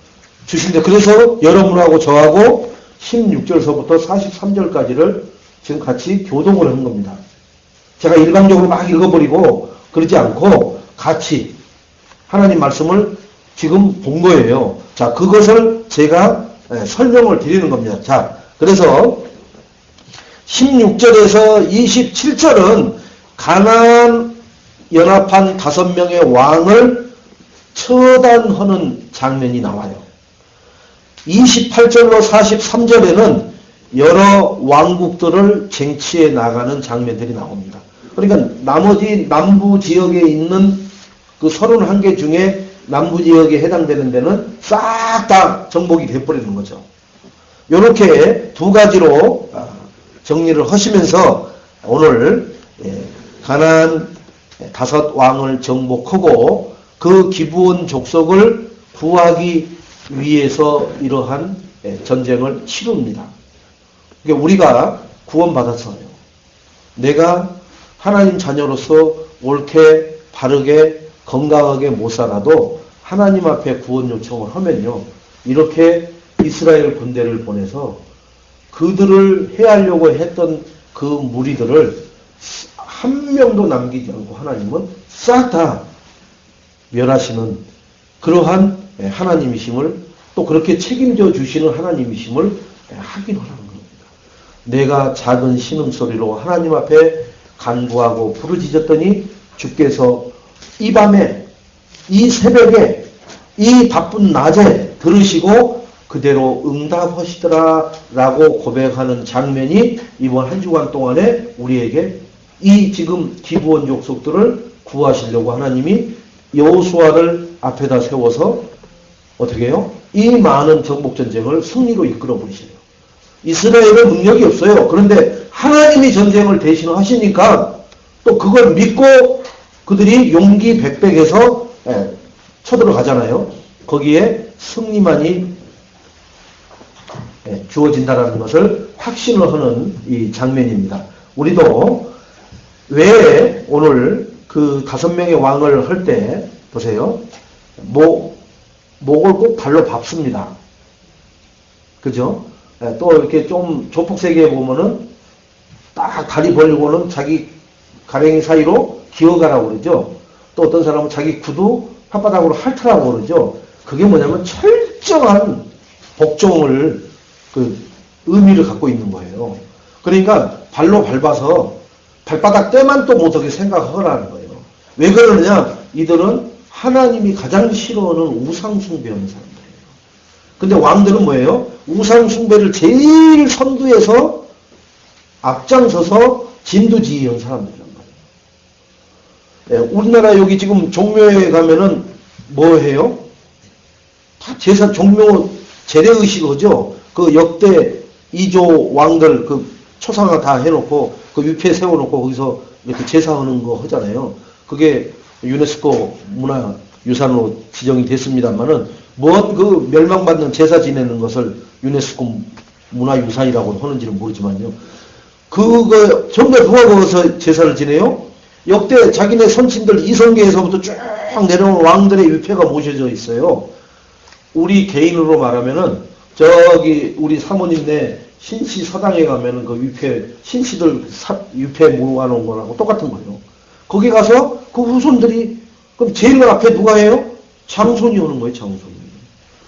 주신데 그래서 여러분하고 저하고 16절서부터 43절까지를 지금 같이 교독을 하는 겁니다. 제가 일방적으로 막 읽어버리고 그러지 않고 같이 하나님 말씀을 지금 본 거예요. 자, 그것을 제가 설명을 드리는 겁니다. 자, 그래서 16절에서 27절은 가나안 연합한 5명의 왕을 처단하는 장면이 나와요. 28절로 43절에는 여러 왕국들을 쟁취해 나가는 장면들이 나옵니다. 그러니까 나머지 남부 지역에 있는 그 31개 중에 남부 지역에 해당되는 데는 싹 다 정복이 돼버리는 거죠. 이렇게 두 가지로 정리를 하시면서 오늘 가나안 5 왕을 정복하고 그 기브온 족속을 구하기 위해서 이러한 전쟁을 치릅니다. 그러니까 우리가 구원받았어요. 내가 하나님 자녀로서 옳게 바르게 건강하게 못 살아도 하나님 앞에 구원 요청을 하면요. 이렇게 이스라엘 군대를 보내서 그들을 해하려고 했던 그 무리들을 한 명도 남기지 않고 하나님은 싹 다 멸하시는 그러한 하나님이심을 또 그렇게 책임져 주시는 하나님이심을 확인하라는 겁니다. 내가 작은 신음소리로 하나님 앞에 간구하고 부르짖었더니 주께서 이 밤에 이 새벽에 이 바쁜 낮에 들으시고 그대로 응답하시더라 라고 고백하는 장면이 이번 한 주간 동안에 우리에게 이 지금 기브온 족속들을 구하시려고 하나님이 여호수아를 앞에다 세워서 어떻게 해요? 이 많은 정복전쟁을 승리로 이끌어 버리시네요. 이스라엘은 능력이 없어요. 그런데 하나님이 전쟁을 대신하시니까 또 그걸 믿고 그들이 용기 백백해서 쳐들어가잖아요. 거기에 승리만이 주어진다라는 것을 확신을 하는 이 장면입니다. 우리도 왜 오늘 그 5명의 왕을 할 때 보세요. 목을 꼭 발로 밟습니다. 그죠? 또 이렇게 좀 조폭세계에 보면은 딱 다리 벌리고는 자기 가랭이 사이로 기어가라고 그러죠. 또 어떤 사람은 자기 구두 혓바닥으로 핥으라고 그러죠. 그게 뭐냐면 철저한 복종을 그 의미를 갖고 있는 거예요. 그러니까 발로 밟아서 발바닥 때만 또 못하게 생각하라는 거예요. 왜 그러느냐? 이들은 하나님이 가장 싫어하는 우상숭배하는 사람들이에요. 근데 왕들은 뭐예요? 우상숭배를 제일 선두에서 앞장서서 진두지휘한 사람들이란 말이에요. 우리나라 여기 지금 종묘에 가면은 뭐 해요? 다 제사, 종묘 재래의식 하죠? 그 역대 2조 왕들 그 초상화 다 해놓고 그 위패 세워놓고 거기서 이렇게 제사하는 거 하잖아요. 그게 유네스코 문화유산으로 지정이 됐습니다만은 무엇 그 멸망받는 제사 지내는 것을 유네스코 문화유산이라고 하는지는 모르지만요. 그거 전부 누가 거기서 제사를 지내요? 역대 자기네 선친들 이성계에서부터 쭉 내려온 왕들의 위패가 모셔져 있어요. 우리 개인으로 말하면은 저기 우리 사모님네 신시 서당에 가면은 그 위패 신시들 위패 모아놓은 거라고 똑같은 거예요. 거기 가서 그 후손들이 그럼 제일 앞에 누가 해요? 장손이 오는 거예요. 장손이.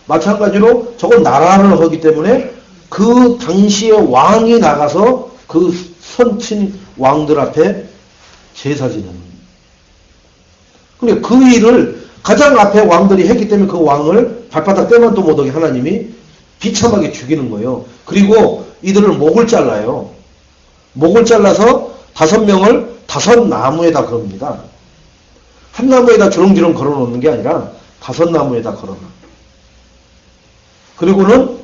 마찬가지로 저건 나라를 하기 때문에 그 당시에 왕이 나가서 그 선친 왕들 앞에 제사 지내는. 그러니까 그 일을 가장 앞에 왕들이 했기 때문에 그 왕을 발바닥 떼만도 못하게 하나님이 비참하게 죽이는 거예요. 그리고 이들을 목을 잘라요. 목을 잘라서 5명을 5 나무에다 걸습니다. 한 나무에다 주렁주렁 걸어 놓는 게 아니라 5 나무에다 걸어놔. 그리고는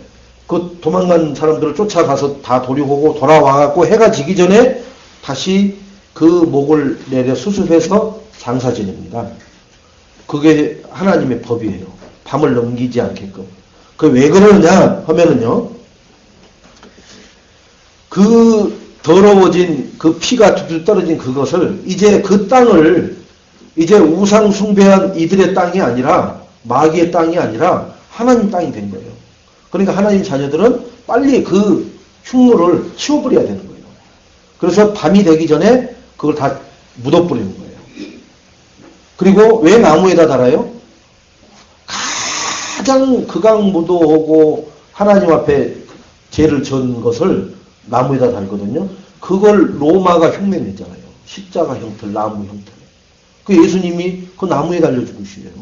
그 도망간 사람들을 쫓아가서 다 도륙하고 돌아와갖고 해가 지기 전에 다시 그 목을 내려 수습해서 장사 지냅니다. 그게 하나님의 법이에요. 밤을 넘기지 않게끔. 그 왜 그러느냐 하면은요. 그 더러워진 그 피가 툭툭 떨어진 그것을 이제 그 땅을 이제 우상 숭배한 이들의 땅이 아니라 마귀의 땅이 아니라 하나님 땅이 된 거예요. 그러니까 하나님 자녀들은 빨리 그 흉물을 치워버려야 되는 거예요. 그래서 밤이 되기 전에 그걸 다 묻어버리는 거예요. 그리고 왜 나무에다 달아요? 가장 극악무도하고 하나님 앞에 죄를 지은 것을 나무에다 달거든요. 그걸 로마가 흉내냈잖아요. 십자가 형틀, 나무 형틀. 그 예수님이 그 나무에 달려 죽으시래요.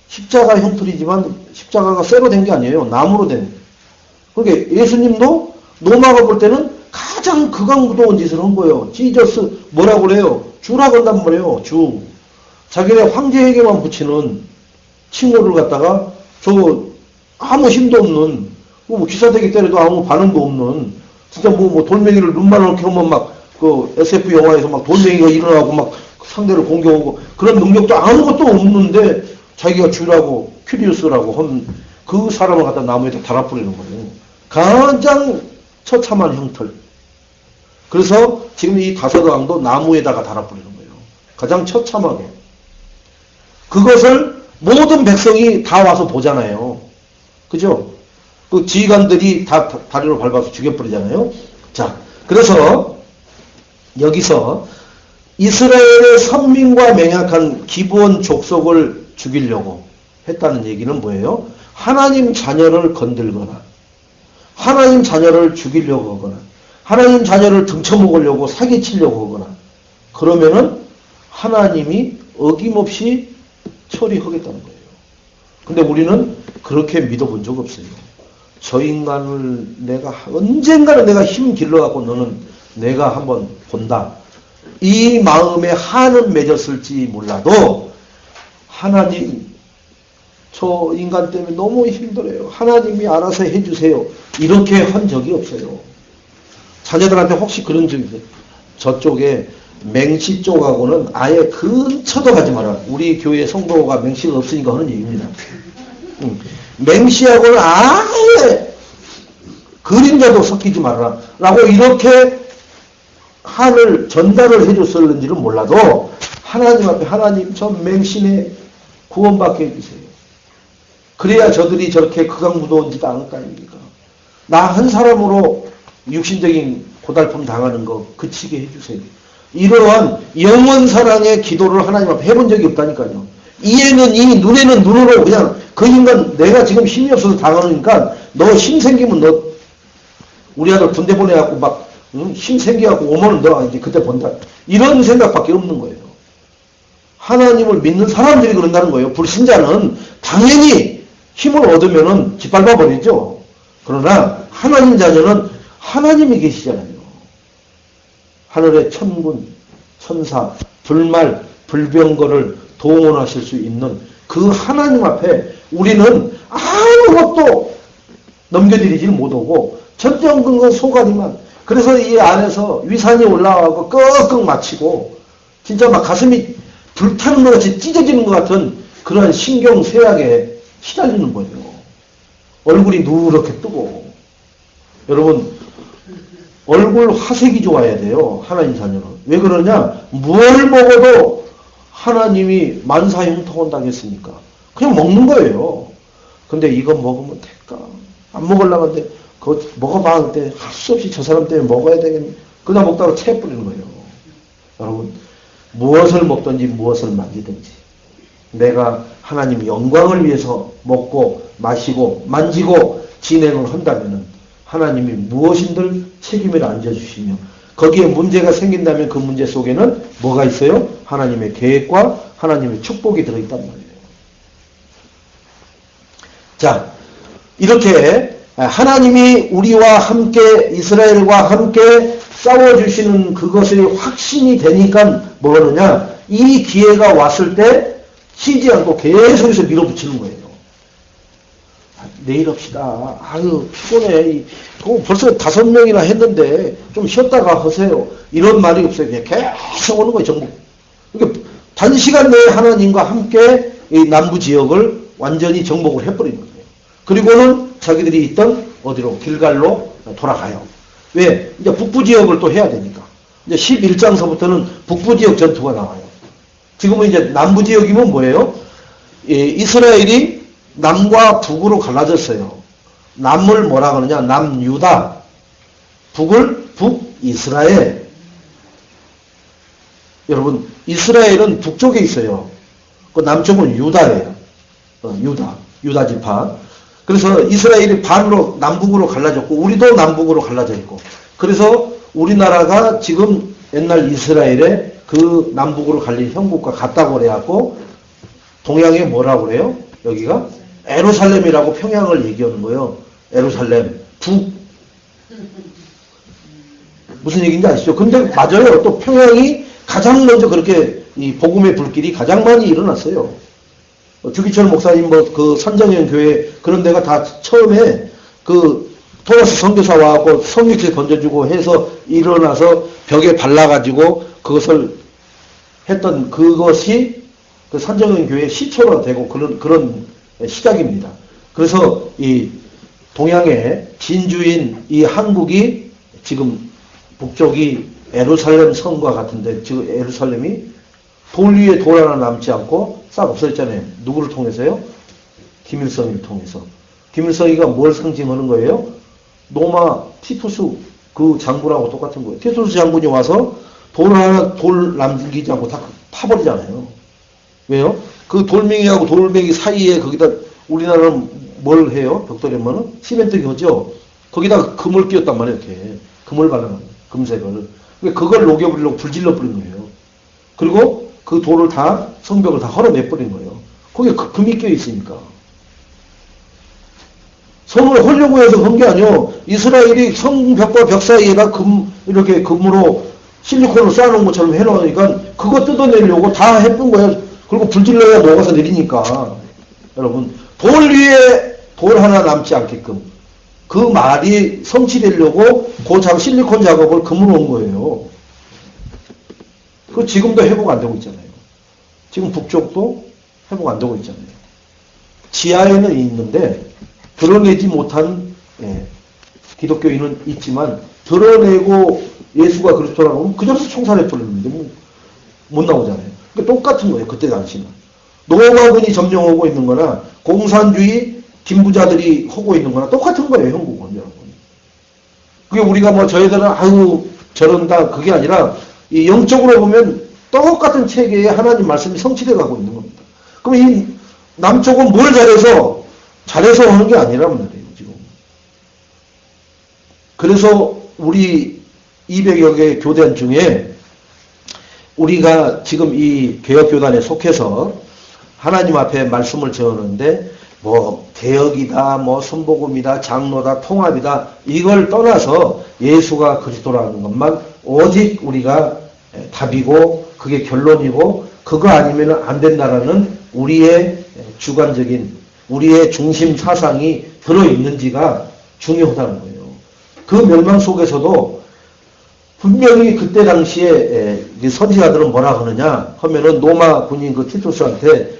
십자가 형틀이지만 십자가가 쇠로 된 게 아니에요. 나무로 된. 그러니까 예수님도 로마가 볼 때는 가장 극악무도한 짓을 한 거예요. 지저스 뭐라고 그래요? 주라고 한단 말이에요. 주. 자기네 황제에게만 붙이는 칭호를 갖다가 저거 아무 힘도 없는 뭐 기사대기 때려도 아무 반응도 없는 진짜 뭐 돌멩이를 눈만 이렇게 하면 막 그 SF 영화에서 막 돌멩이가 일어나고 막 상대를 공격하고 그런 능력도 아무것도 없는데 자기가 주라고 큐리우스라고 한 그 사람을 갖다 나무에다 달아뿌리는 거예요. 가장 처참한 형틀. 그래서 지금 이 다섯왕도 나무에다가 달아버리는 거예요. 가장 처참하게. 그것을 모든 백성이 다 와서 보잖아요. 그죠? 그 지휘관들이 다 다리로 밟아서 죽여버리잖아요. 자, 그래서 여기서 이스라엘의 선민과 맹약한 기브온 족속을 죽이려고 했다는 얘기는 뭐예요? 하나님 자녀를 건들거나 하나님 자녀를 죽이려고 하거나 하나님 자녀를 등쳐먹으려고 사기치려고 하거나 그러면은 하나님이 어김없이 처리하겠다는 거예요. 근데 우리는 그렇게 믿어본 적 없어요. 저 인간을 내가 언젠가는 내가 힘 길러갖고 너는 내가 한번 본다. 이 마음에 한은 맺었을지 몰라도 하나님 저 인간 때문에 너무 힘들어요. 하나님이 알아서 해주세요. 이렇게 한 적이 없어요. 자녀들한테 혹시 그런 적이 있어요? 저쪽에 맹시 쪽하고는 아예 근처도 가지 마라. 우리 교회 성도가 맹시가 없으니까 하는 얘기입니다. 맹시하고는 아예 그림자도 섞이지 말아라. 라고 이렇게 한을 전달을 해줬었는지는 몰라도 하나님 앞에 하나님 저 맹신에 구원받게 해주세요. 그래야 저들이 저렇게 극악무도한 짓 안 할 거 아닙니까? 나 한 사람으로 육신적인 고달픔 당하는 거 그치게 해주세요. 이러한 영원사랑의 기도를 하나님 앞에 해본 적이 없다니까요. 이에는 이, 눈에는 눈으로 그냥 그 인간 내가 지금 힘이 없어서 당하니까 너 힘 생기면 너 우리 아들 군대 보내갖고 막 힘 생겨갖고 오면 너 이제 그때 본다. 이런 생각밖에 없는 거예요. 하나님을 믿는 사람들이 그런다는 거예요. 불신자는 당연히 힘을 얻으면은 짓밟아 버리죠. 그러나 하나님 자녀는 하나님이 계시잖아요. 하늘의 천군, 천사, 불말, 불병거를 동원하실 수 있는 그 하나님 앞에 우리는 아무것도 넘겨드리지 못하고 전정근건 소가니만. 그래서 이 안에서 위산이 올라가고 끄끄 맞히고 진짜 막 가슴이 불타는 것 같이 찢어지는 것 같은 그런 신경쇠약에 시달리는 거예요. 얼굴이 누렇게 뜨고. 여러분 얼굴 화색이 좋아야 돼요. 하나님 자녀는. 왜 그러냐? 뭘 먹어도 하나님이 만사형통한다고 했으니까. 그냥 먹는 거예요. 근데 이거 먹으면 될까? 안 먹으려고 하는데 그거 먹어봐. 근데 할 수 없이 저 사람 때문에 먹어야 되겠네. 그냥 먹다가 채뿌리는 거예요. 여러분 무엇을 먹든지 무엇을 만지든지 내가 하나님 영광을 위해서 먹고 마시고 만지고 진행을 한다면 하나님이 무엇인들 책임을 안져주시며 거기에 문제가 생긴다면 그 문제 속에는 뭐가 있어요? 하나님의 계획과 하나님의 축복이 들어있단 말이에요. 자, 이렇게 하나님이 우리와 함께 이스라엘과 함께 싸워주시는 그것이 확신이 되니까 뭐 하느냐? 이 기회가 왔을 때 쉬지 않고 계속해서 밀어붙이는 거예요. 내일 합시다. 아유 피곤해. 벌써 5명이나 했는데 좀 쉬었다가 하세요. 이런 말이 없어요. 그냥 계속 오는 거예요. 전부. 그러니까 단시간 내에 하나님과 함께 이 남부 지역을 완전히 정복을 해버리는 거예요. 그리고는 자기들이 있던 어디로 길갈로 돌아가요. 왜? 이제 북부 지역을 또 해야 되니까. 이제 11장서부터는 북부 지역 전투가 나와요. 지금은 이제 남부 지역이면 뭐예요? 이스라엘이 남과 북으로 갈라졌어요. 남을 뭐라 그러냐? 남유다. 북을 북이스라엘. 여러분, 이스라엘은 북쪽에 있어요. 그 남쪽은 유다예요. 유다 지파. 그래서 이스라엘이 반으로 남북으로 갈라졌고 우리도 남북으로 갈라져 있고 그래서 우리나라가 지금 옛날 이스라엘의 그 남북으로 갈린 형국과 같다고 그래갖고 동양에 뭐라고 그래요? 여기가 에루살렘이라고 평양을 얘기하는 거예요. 에루살렘 북 무슨 얘기인지 아시죠? 근데 맞아요. 또 평양이 가장 먼저 그렇게 이 복음의 불길이 가장 많이 일어났어요. 주기철 목사님 그 선정연 교회 그런 데가 다 처음에 그 토마스 선교사 와갖고 성육실 던져주고 해서 일어나서 벽에 발라가지고 그것을 했던 그것이 그 선정연 교회 시초가 되고 그런 시작입니다. 그래서 이 동양의 진주인 이 한국이 지금 북쪽이 예루살렘 성과 같은데 지금 예루살렘이 돌 위에 돌 하나 남지 않고 싹 없어졌잖아요. 누구를 통해서요? 김일성을 통해서. 김일성이가 뭘 상징하는 거예요? 로마 티투스 그 장군하고 똑같은 거예요. 티투스 장군이 와서 돌 남기지 않고 다 파버리잖아요. 왜요? 그 돌멩이하고 돌멩이 사이에 거기다 우리나라는 뭘 해요? 벽돌이면은 시멘트 하죠. 거기다 금을 끼웠단 말이에요. 이렇게 금을 발라놓은 금색을. 그걸 녹여버리려고 불질러 버린 거예요. 그리고 그 돌을 다 성벽을 다 헐어내버린 거예요. 거기에 금이 껴 있으니까. 성을 헐려고 해서 한 게 아니요. 이스라엘이 성벽과 벽 사이에다 이렇게 금으로 실리콘을 쌓아놓은 것처럼 해놓으니까 그거 뜯어내려고 다 했던 거예요. 그리고 불질러야 녹아서 내리니까. 여러분, 돌 위에 돌 하나 남지 않게끔 그 말이 성취되려고 그 실리콘 작업을 금으로 한 거예요. 그 지금도 회복 안 되고 있잖아요. 지금 북쪽도 회복 안 되고 있잖아요. 지하에는 있는데 드러내지 못한 기독교인은 있지만 드러내고 예수가 그리스도라고 하면 그 점에서 총살해 버리는데 못 나오잖아요. 그러니까 똑같은 거예요. 그때 당시는. 노마군이 점령하고 있는 거나 공산주의 김부자들이 하고 있는 거나 똑같은 거예요. 형국은 여러분. 그게 우리가 뭐 저희들은 아유 저런다 그게 아니라 이 영적으로 보면 똑같은 체계에 하나님 말씀이 성취되어 가고 있는 겁니다. 그럼 이 남쪽은 뭘 잘해서 하는 게 아니란 말이에요, 지금. 그래서 우리 200여 개 교단 중에 우리가 지금 이 개혁교단에 속해서 하나님 앞에 말씀을 전하는데 뭐 개혁이다, 뭐 선복음이다, 장로다, 통합이다 이걸 떠나서 예수가 그리스도라는 것만 오직 우리가 답이고 그게 결론이고 그거 아니면 안 된다라는 우리의 주관적인 우리의 중심 사상이 들어있는지가 중요하다는 거예요. 그 멸망 속에서도 분명히 그때 당시에 선지자들은 뭐라 하느냐 하면은 로마 군인 그 티투스한테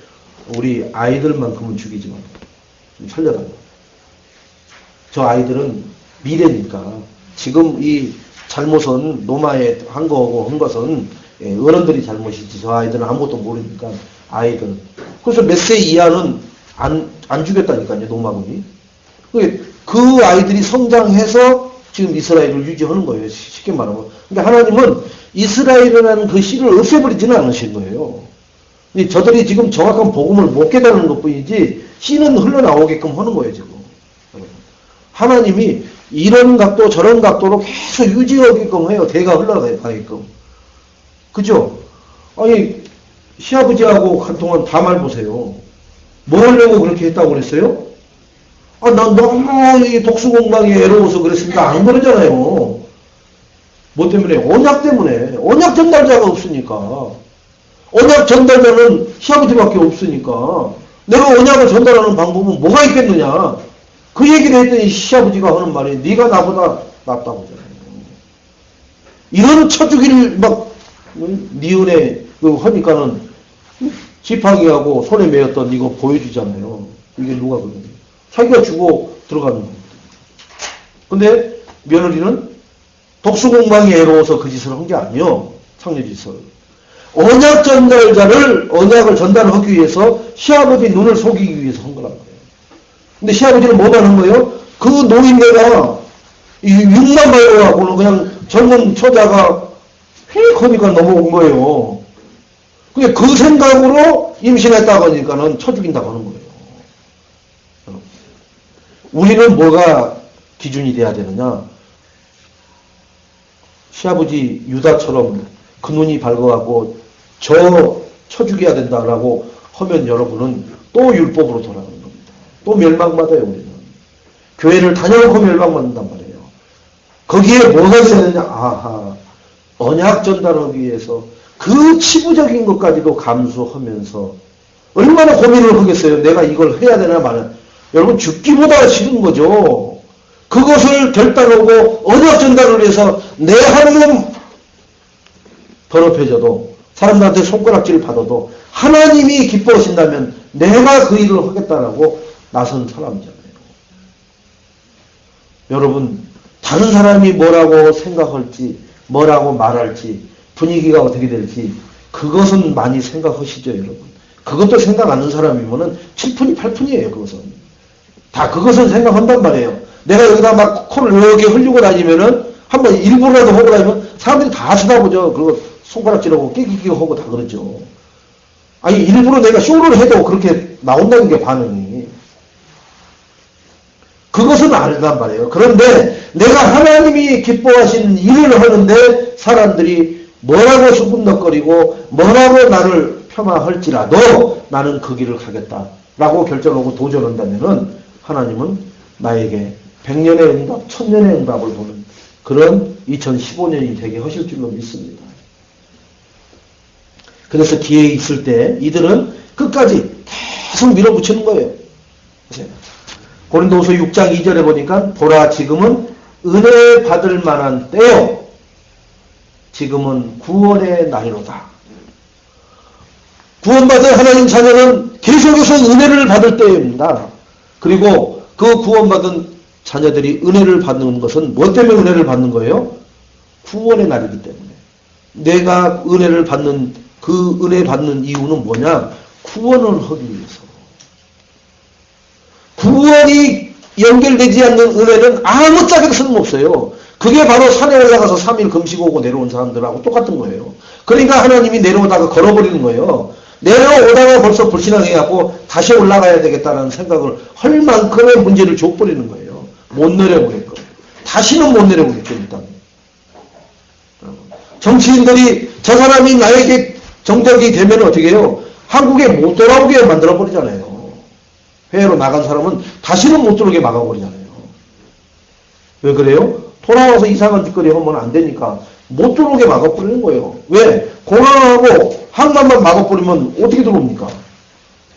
우리 아이들만큼은 죽이지 마. 좀 살려달라. 저 아이들은 미래니까 지금 이 잘못은 로마에 한 거고 한 것은 어른들이 잘못이지 저 아이들은 아무것도 모르니까 아이들. 그래서 몇 세 이하는 안 죽였다니까요, 로마군이. 그 아이들이 성장해서 지금 이스라엘을 유지하는 거예요, 쉽게 말하면. 근데 하나님은 이스라엘이라는 그 씨를 없애버리지는 않으신 거예요. 저들이 지금 정확한 복음을 못 깨달은 것 뿐이지, 씨는 흘러나오게끔 하는 거예요, 지금. 하나님이 이런 각도, 저런 각도로 계속 유지하게끔 해요, 대가 흘러가게끔. 그죠? 아니, 시아버지하고 한동안 다 말 보세요. 뭐 하려고 그렇게 했다고 그랬어요? 아, 난 너무 이 독수공방이 애로워서 그랬으니까 안 그러잖아요. 뭐 때문에? 언약 때문에. 언약 전달자가 없으니까. 언약 전달자는 시아버지밖에 없으니까. 내가 언약을 전달하는 방법은 뭐가 있겠느냐. 그 얘기를 했더니 시아버지가 하는 말이 네가 나보다 낫다고 하잖아요. 이런 쳐주기를 막 니은에 하니까는 지팡이하고 손에 매었던 이거 보여주잖아요. 이게 누가 그러냐. 자기가 주고 들어가는 겁니다. 근데 며느리는 독수공방이 애로워서 그 짓을 한 게 아니요. 창녀짓을. 언약 전달자를 언약을 전달하기 위해서 시아버지 눈을 속이기 위해서 한 거란 말이에요. 근데 시아버지는 뭐만 한 거예요? 그 노인네가 이 육만 말려갖고는 그냥 젊은 처자가 휙 하니까 넘어온 거예요. 그 생각으로 임신했다고 하니까는 쳐 죽인다고 하는 거예요. 우리는 뭐가 기준이 돼야 되느냐? 시아버지 유다처럼 그 눈이 밝아가고 쳐 죽여야 된다라고 하면 여러분은 또 율법으로 돌아가는 겁니다. 또 멸망받아요, 우리는. 교회를 다녀놓고 멸망받는단 말이에요. 거기에 뭐가 있어야 되냐? 아하. 언약 전달하기 위해서 그 치부적인 것까지도 감수하면서 얼마나 고민을 하겠어요. 내가 이걸 해야 되나 말이야. 여러분 죽기보다 싫은 거죠. 그것을 결단하고 언약 전달을 해서 내 하나님 더럽혀져도 사람들한테 손가락질 받아도 하나님이 기뻐하신다면 내가 그 일을 하겠다라고 나선 사람이잖아요. 여러분, 다른 사람이 뭐라고 생각할지, 뭐라고 말할지, 분위기가 어떻게 될지, 그것은 많이 생각하시죠, 여러분. 그것도 생각 안 하는 사람이면은 7푼이 8푼이에요, 그것은. 다 그것은 생각한단 말이에요. 내가 여기다 막 코를 이렇게 흘리고 다니면은, 한번 일부러라도 하고 다니면 사람들이 다 쳐다보죠. 그리고 손가락질하고 끼끼끼 하고 다 그러죠. 아니, 일부러 내가 쇼를 해도 그렇게 나온다는 게 반응이. 그것은 아니란 말이에요. 그런데 내가 하나님이 기뻐하신 일을 하는데 사람들이 뭐라고 수군덕거리고 뭐라고 나를 폄하할지라도 나는 그 길을 가겠다라고 결정하고 도전한다면은 하나님은 나에게 100년의 응답, 1000년의 응답을 보는 그런 2015년이 되게 하실 줄로 믿습니다. 그래서 기회 있을 때 이들은 끝까지 계속 밀어붙이는 거예요. 고린도후서 6장 2절에 보니까 보라 지금은 은혜 받을 만한 때요. 지금은 구원의 날이로다. 구원받은 하나님 자녀는 계속해서 은혜를 받을 때입니다. 그리고 그 구원받은 자녀들이 은혜를 받는 것은 뭐 때문에 은혜를 받는 거예요? 구원의 날이기 때문에. 내가 은혜를 받는 그 은혜 받는 이유는 뭐냐? 구원을 하기 위해서. 구원이 연결되지 않는 은혜는 아무 자격스러움 없어요. 그게 바로 산에 올라가서 3일 금식하고 내려온 사람들하고 똑같은 거예요. 그러니까 하나님이 내려오다가 걸어버리는 거예요. 내려오다가 벌써 불신앙해갖고 다시 올라가야 되겠다는 생각을 할 만큼의 문제를 줘버리는 거예요. 못 내려오게끔. 다시는 못 내려오겠죠, 일단. 정치인들이 저 사람이 나에게 정적이 되면 어떻게 해요? 한국에 못 돌아오게 만들어버리잖아요. 해외로 나간 사람은 다시는 못 들어오게 막아버리잖아요. 왜 그래요? 돌아와서 이상한 짓거리 하면 안 되니까 못 들어오게 막아버리는 거예요. 왜? 공항하고 항만만 막아버리면 어떻게 들어옵니까?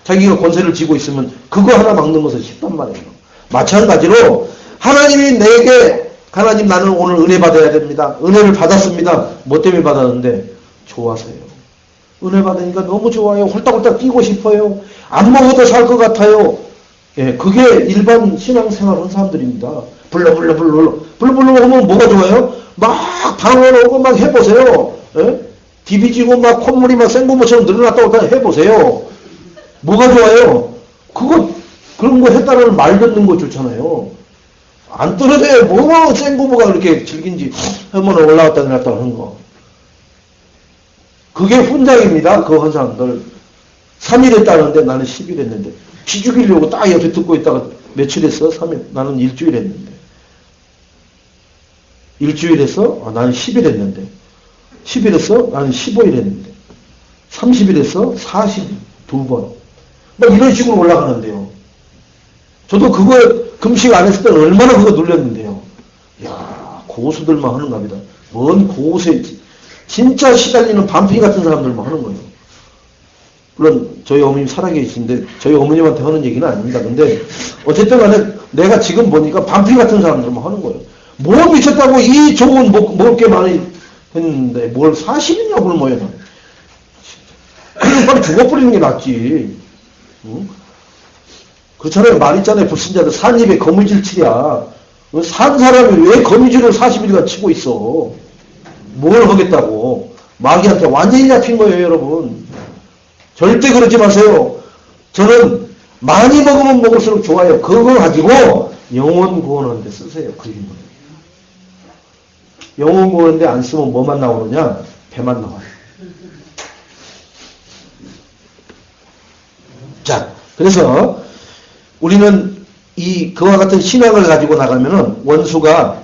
자기가 권세를 쥐고 있으면 그거 하나 막는 것은 쉽단 말이에요. 마찬가지로 하나님이 내게 하나님 나는 오늘 은혜 받아야 됩니다. 은혜를 받았습니다. 뭐 때문에 받았는데? 좋아서요. 은혜 받으니까 너무 좋아요. 홀딱홀딱 뛰고 싶어요. 안 먹어도 살 것 같아요. 예, 그게 일반 신앙생활 하는 사람들입니다. 불러불러 하면 뭐가 좋아요? 막 방언하고 막 해보세요. 예? 디비지고 막 콧물이 막 생고무처럼 늘어났다고 해보세요. 뭐가 좋아요? 그런 거 했다라는 말 듣는 거 좋잖아요. 안 떨어져요. 뭐가 생고무가 그렇게 질긴지 한번 올라왔다 내렸다 하는 거. 그게 훈장입니다. 그 한 사람들. 3일 했다는데 나는 10일 했는데. 피 죽이려고 딱 옆에 듣고 있다가 며칠 했어? 3일. 나는 일주일 했는데. 일주일 했어? 나는 10일 했는데. 10일 했어? 나는 15일 했는데. 30일 했어? 42번. 막 이런 식으로 올라가는데요. 저도 그거 금식 안 했을 때는 얼마나 그거 눌렸는데요. 이야, 고수들만 하는 겁니다. 뭔 고수에 진짜 시달리는 반피 같은 사람들만 하는 거예요. 물론 저희 어머님 살아계신데 저희 어머님한테 하는 얘기는 아닙니다. 근데 어쨌든 간에 내가 지금 보니까 반피 같은 사람들만 하는 거예요. 뭘 미쳤다고 이 좋은 먹을 게 많이 했는데 뭘 40이냐 굶어야 돼. 빨리 죽어버리는 게 낫지. 응? 그렇잖아요. 말 있잖아요. 불신자들 산 입에 거미줄 치랴. 산 사람이 왜 거미줄을 40일간 치고 있어. 뭘 하겠다고. 마귀한테 완전히 잡힌 거예요, 여러분. 절대 그러지 마세요. 저는 많이 먹으면 먹을수록 좋아요. 그거 가지고 영혼 구원하는데 쓰세요. 그 힘을. 영혼 구원하는데 안 쓰면 뭐만 나오느냐? 배만 나와요. 자, 그래서 우리는 그와 같은 신앙을 가지고 나가면은 원수가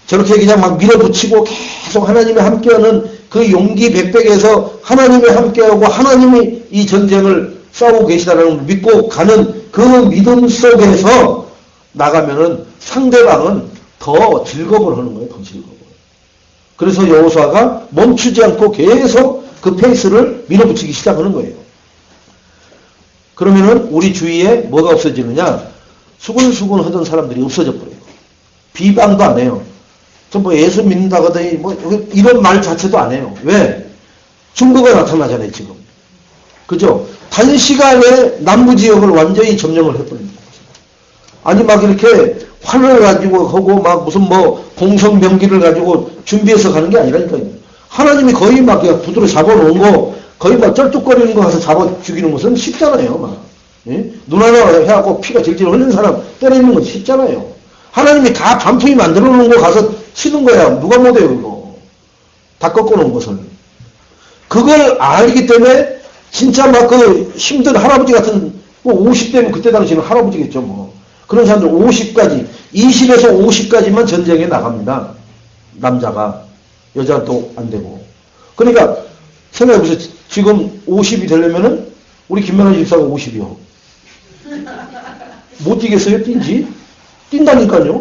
저렇게 그냥 막 밀어붙이고 계속 하나님이 함께하는 그 용기 백백에서 하나님이 함께하고 하나님이 이 전쟁을 싸우고 계시다는 걸 믿고 가는 그 믿음 속에서 나가면은 상대방은 더 즐거움을 하는 거예요. 더 즐거움. 그래서 여호수아가 멈추지 않고 계속 그 페이스를 밀어붙이기 시작하는 거예요. 그러면은 우리 주위에 뭐가 없어지느냐? 수근수근 하던 사람들이 없어져 버려요. 비방도 안 해요. 뭐 예수 믿는다고 하더니 뭐 이런 말 자체도 안 해요. 왜? 증거가 나타나잖아요, 지금. 그죠? 단시간에 남부 지역을 완전히 점령을 해버립니다. 아니 막 이렇게 활을 가지고 하고 막 무슨 뭐 공성병기를 가지고 준비해서 가는 게 아니라니까요. 하나님이 거의 막 그냥 부두로 잡아놓은 거 거의 막 쩔뚝거리는 거 가서 잡아 죽이는 것은 쉽잖아요. 막. 예? 눈 하나 해갖고 피가 질질 흘리는 사람 때리는 건 쉽잖아요. 하나님이 다 반품이 만들어 놓은 거 가서 치는 거야. 누가 못해요, 그거. 다 꺾어놓은 것을. 그걸 알기 때문에 진짜 막 그 힘든 할아버지 같은 뭐 50대면 그때 당시는 할아버지겠죠, 뭐. 그런 사람들 50까지, 20에서 50까지만 전쟁에 나갑니다. 남자가. 여자는 또 안 되고. 그러니까 생각해보세요. 지금 50이 되려면은 우리 김명환 집사가 50이요. 못 뛰겠어요? 뛴지? 뛴다니까요.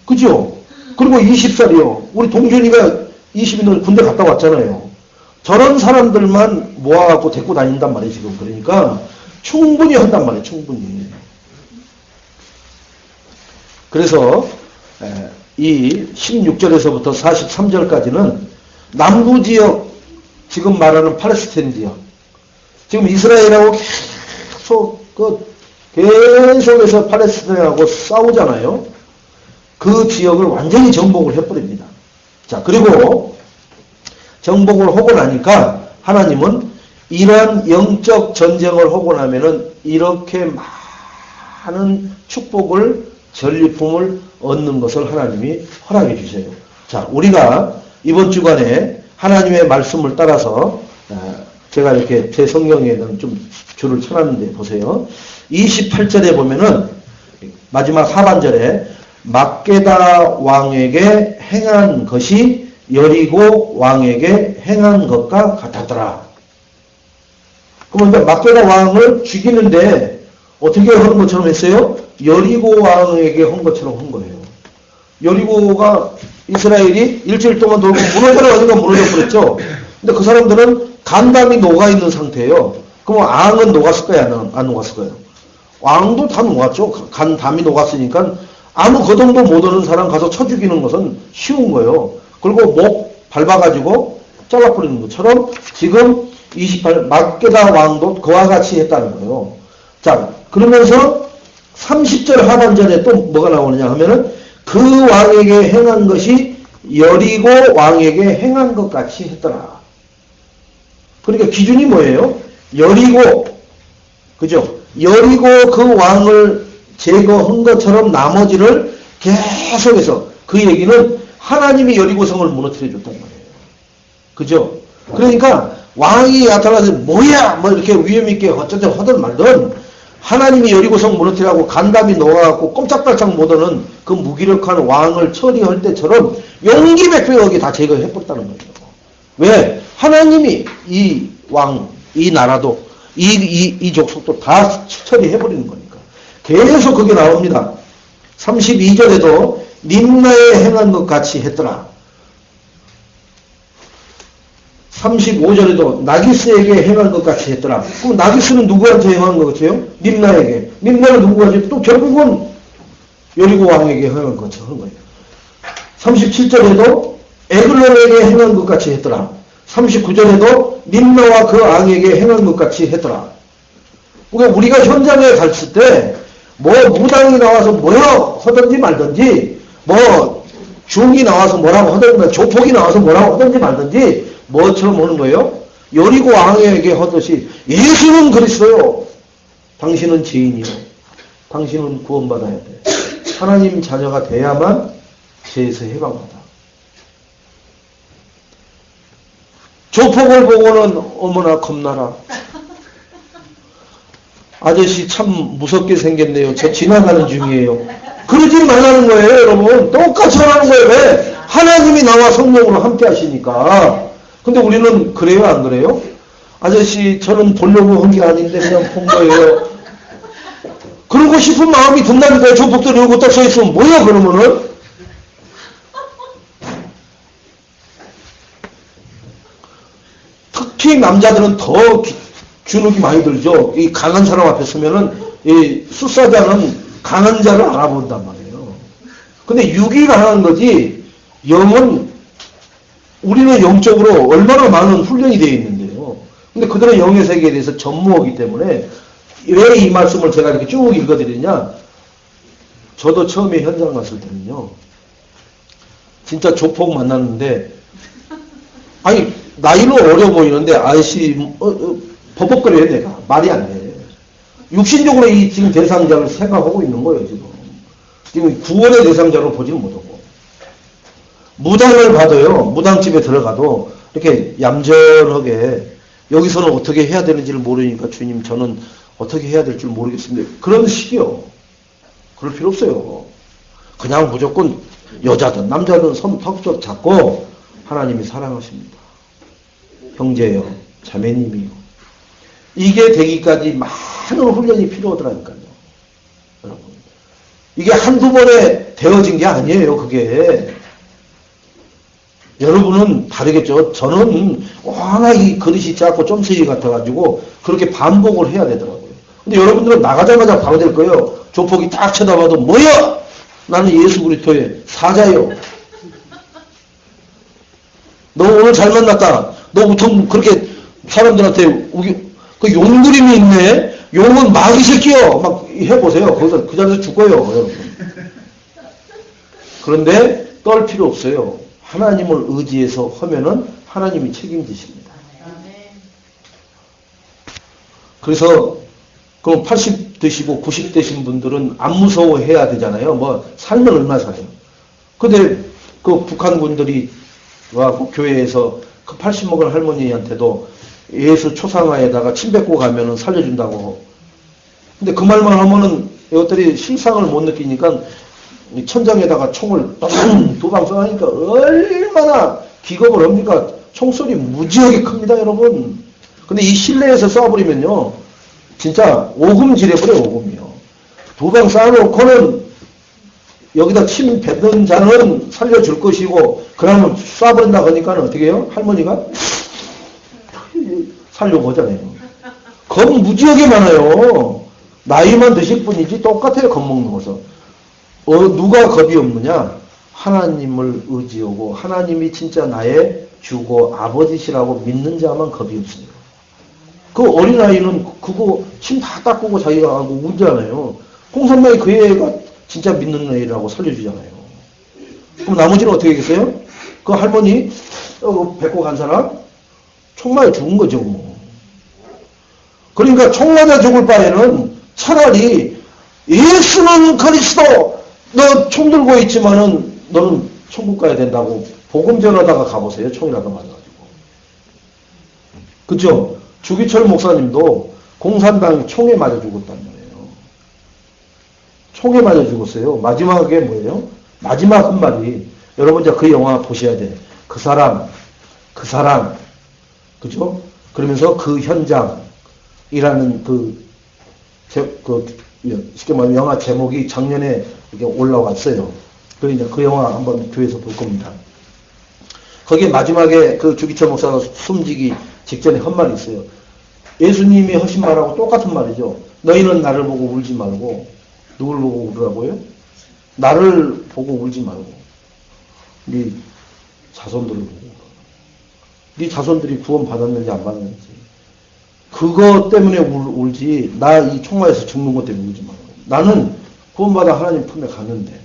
그죠? 그리고 20살이요. 우리 동준이가 20이는 군대 갔다 왔잖아요. 저런 사람들만 모아갖고 데리고 다닌단 말이에요, 지금. 그러니까 충분히 한단 말이에요, 충분히. 그래서 이 16절에서부터 43절까지는 남부지역, 지금 말하는 팔레스타인 지역, 지금 이스라엘하고 계속해서 팔레스타인하고 싸우잖아요. 그 지역을 완전히 정복을 해버립니다. 자, 그리고 정복을 하고 나니까 하나님은 이러한 영적 전쟁을 하고 나면은 이렇게 많은 축복을, 전리품을 얻는 것을 하나님이 허락해 주세요. 자, 우리가 이번 주간에 하나님의 말씀을 따라서 제가 이렇게 제 성경에는 좀 줄을 쳐놨는데 보세요. 28절에 보면은 마지막 하반절에 막게다 왕에게 행한 것이 여리고 왕에게 행한 것과 같았더라. 그러면 막게다 왕을 죽이는데 어떻게 하는 것처럼 했어요? 여리고 왕에게 한 것처럼 한 거예요. 여리고가 이스라엘이 일주일 동안 돌고 무너져라 어디가 무너져 버렸죠. 근데 그 사람들은 간담이 녹아있는 상태예요. 그럼 앙은 녹았을 거야, 안 녹았을 거예요? 왕도 다 녹았죠. 간담이 녹았으니까 아무 거동도 못하는 사람 가서 쳐 죽이는 것은 쉬운 거예요. 그리고 목 밟아가지고 잘라버리는 것처럼 지금 28 막게다 왕도 그와 같이 했다는 거예요. 자, 그러면서 30절 하반절에 또 뭐가 나오느냐 하면은 그 왕에게 행한 것이 여리고 왕에게 행한 것 같이 했더라. 그러니까 기준이 뭐예요? 여리고, 그죠? 여리고 그 왕을 제거한 것처럼 나머지를 계속해서 그 얘기는 하나님이 여리고성을 무너뜨려 줬단 말이에요. 그죠? 그러니까 왕이 나타나서 뭐야! 뭐 이렇게 위험있게 어쩌든 하든 말든 하나님이 여리고성 무너뜨리라고 간담이 녹아갖고 꼼짝달싹 못하는 그 무기력한 왕을 처리할 때처럼 용기백백하게 다 제거해버렸다는 거죠. 왜? 하나님이 이 왕, 이 나라도, 이 족속도 다 처리해버리는 거니까. 계속 그게 나옵니다. 32절에도 림나에 행한 것 같이 했더라. 35절에도 나기스에게 행한 것 같이 했더라. 그럼 나기스는 누구한테 행한 것 같아요? 림나에게. 림나는 누구한테? 또 결국은 여리고 왕에게 행한 것처럼 한 거예요. 37절에도 에글론에게 행한 것 같이 했더라. 39절에도 림나와 그 왕에게 행한 것 같이 했더라. 그러니까 우리가 현장에 갔을 때 뭐 무당이 나와서 뭐야 하든지 말든지 뭐 중이 나와서 뭐라고 하든지 조폭이 나와서 뭐라고 하든지 말든지 뭐처럼 오는 거예요? 여리고 왕에게 하듯이 예수는 그리스도요. 당신은 죄인이요. 당신은 구원받아야 돼. 하나님 자녀가 돼야만 죄에서 해방받아. 조폭을 보고는 어머나 겁나라. 아저씨 참 무섭게 생겼네요. 저 지나가는 중이에요. 그러지 말라는 거예요, 여러분. 똑같이 하라는 거예요. 왜? 하나님이 나와 성령으로 함께 하시니까. 근데 우리는 그래요, 안 그래요? 아저씨, 저는 보려고 한 게 아닌데 그냥 본 거예요. 그러고 싶은 마음이 든다니까요. 조폭들이 이러고 딱 서있으면 뭐야, 그러면은? 특히 남자들은 더 주눅이 많이 들죠. 이 강한 사람 앞에 서면은 이 수사자는 강한 자를 알아본단 말이에요. 근데 육이가 하는 거지 영은 우리는 영적으로 얼마나 많은 훈련이 되어 있는데요. 근데 그들은 영의 세계에 대해서 전무하기 때문에 왜 이 말씀을 제가 이렇게 쭉 읽어드리냐? 저도 처음에 현장 갔을 때는요, 진짜 조폭 만났는데, 아니, 나이로 어려 보이는데, 아저씨, 버벅거려요, 내가. 말이 안 돼. 육신적으로 이 지금 대상자를 생각하고 있는 거예요, 지금. 지금 구원의 대상자로 보지는 못하고. 무당을 봐도요, 무당집에 들어가도, 이렇게 얌전하게, 여기서는 어떻게 해야 되는지를 모르니까, 주님, 저는 어떻게 해야 될 줄 모르겠습니다. 그런 식이요. 그럴 필요 없어요. 그냥 무조건 여자든 남자든 손 턱턱 잡고 하나님이 사랑하십니다. 형제요, 자매님이요. 이게 되기까지 많은 훈련이 필요하더라니까요. 여러분. 이게 한두 번에 되어진 게 아니에요, 그게. 여러분은 다르겠죠. 저는 워낙 이 그릇이 작고 점세기 같아가지고 그렇게 반복을 해야 되더라고요. 근데 여러분들은 나가자마자 바로 될 거예요. 조폭이 딱 쳐다봐도 뭐야? 나는 예수 그리스도의 사자요. 너 오늘 잘 만났다. 너 보통 그렇게 사람들한테 그 용 그림이 있네. 용은 마귀 새끼요. 막 해보세요. 거기서 그 자리에서 죽어요, 여러분. 그런데 떨 필요 없어요. 하나님을 의지해서 하면은 하나님이 책임지십니다. 그래서 그럼 80 되시고 90 되신 분들은 안 무서워해야 되잖아요. 뭐 살면 얼마 살아요. 근데 그 북한군들이 와고 교회에서 그 80 먹은 할머니한테도 예수 초상화에다가 침 뱉고 가면은 살려준다고. 근데 그 말만 하면은 이것들이 실상을 못 느끼니까 천장에다가 총을 두 방 쏘니까 얼마나 기겁을 합니까? 총소리 무지하게 큽니다, 여러분. 근데 이 실내에서 쏴버리면요, 진짜 오금 지려버려요, 오금이요. 두 방 쏴놓고는 여기다 침 뱉는 자는 살려줄 것이고, 그러면 쏴버린다 그러니까 어떻게 해요? 할머니가 살려고 하잖아요. 겁 무지하게 많아요. 나이만 드실 뿐이지 똑같아요, 겁먹는 것은. 누가 겁이 없느냐? 하나님을 의지하고 하나님이 진짜 나의 주고 아버지시라고 믿는 자만 겁이 없습니다. 그 어린아이는 그거 침 다 닦고 자기가 하고 울잖아요. 공산당이 그 애가 진짜 믿는 애라고 살려주잖아요. 그럼 나머지는 어떻게 하겠어요? 그 할머니 뵙고 간 사람 총 맞아 죽은 거죠. 뭐. 그러니까 총 맞아 죽을 바에는 차라리 예수는 그리스도 너 총 들고 있지만은 너는 천국 가야 된다고 복음 전하다가 가보세요. 총이라도 맞아가지고. 그죠? 주기철 목사님도 공산당 총에 맞아 죽었단 말이에요. 총에 맞아 죽었어요. 마지막에 뭐예요? 마지막 한마디. 여러분 이제 그 영화 보셔야 돼. 그 사람. 그죠? 그러면서 그 현장이라는 쉽게 말하면 영화 제목이 작년에 이렇게 올라왔어요. 그래서 그 영화 한번 교회에서 볼 겁니다. 거기에 마지막에 그 주기철 목사가 숨지기 직전에 한 말이 있어요. 예수님이 하신 말하고 똑같은 말이죠. 너희는 나를 보고 울지 말고 누굴 보고 울으라고요? 나를 보고 울지 말고 네 자손들을 보고 네 자손들이 구원 받았는지 안 받았는지 그것 때문에 울지 나 이 총알에서 죽는 것 때문에 울지 말고 나는 구원받아 하나님 품에 갔는데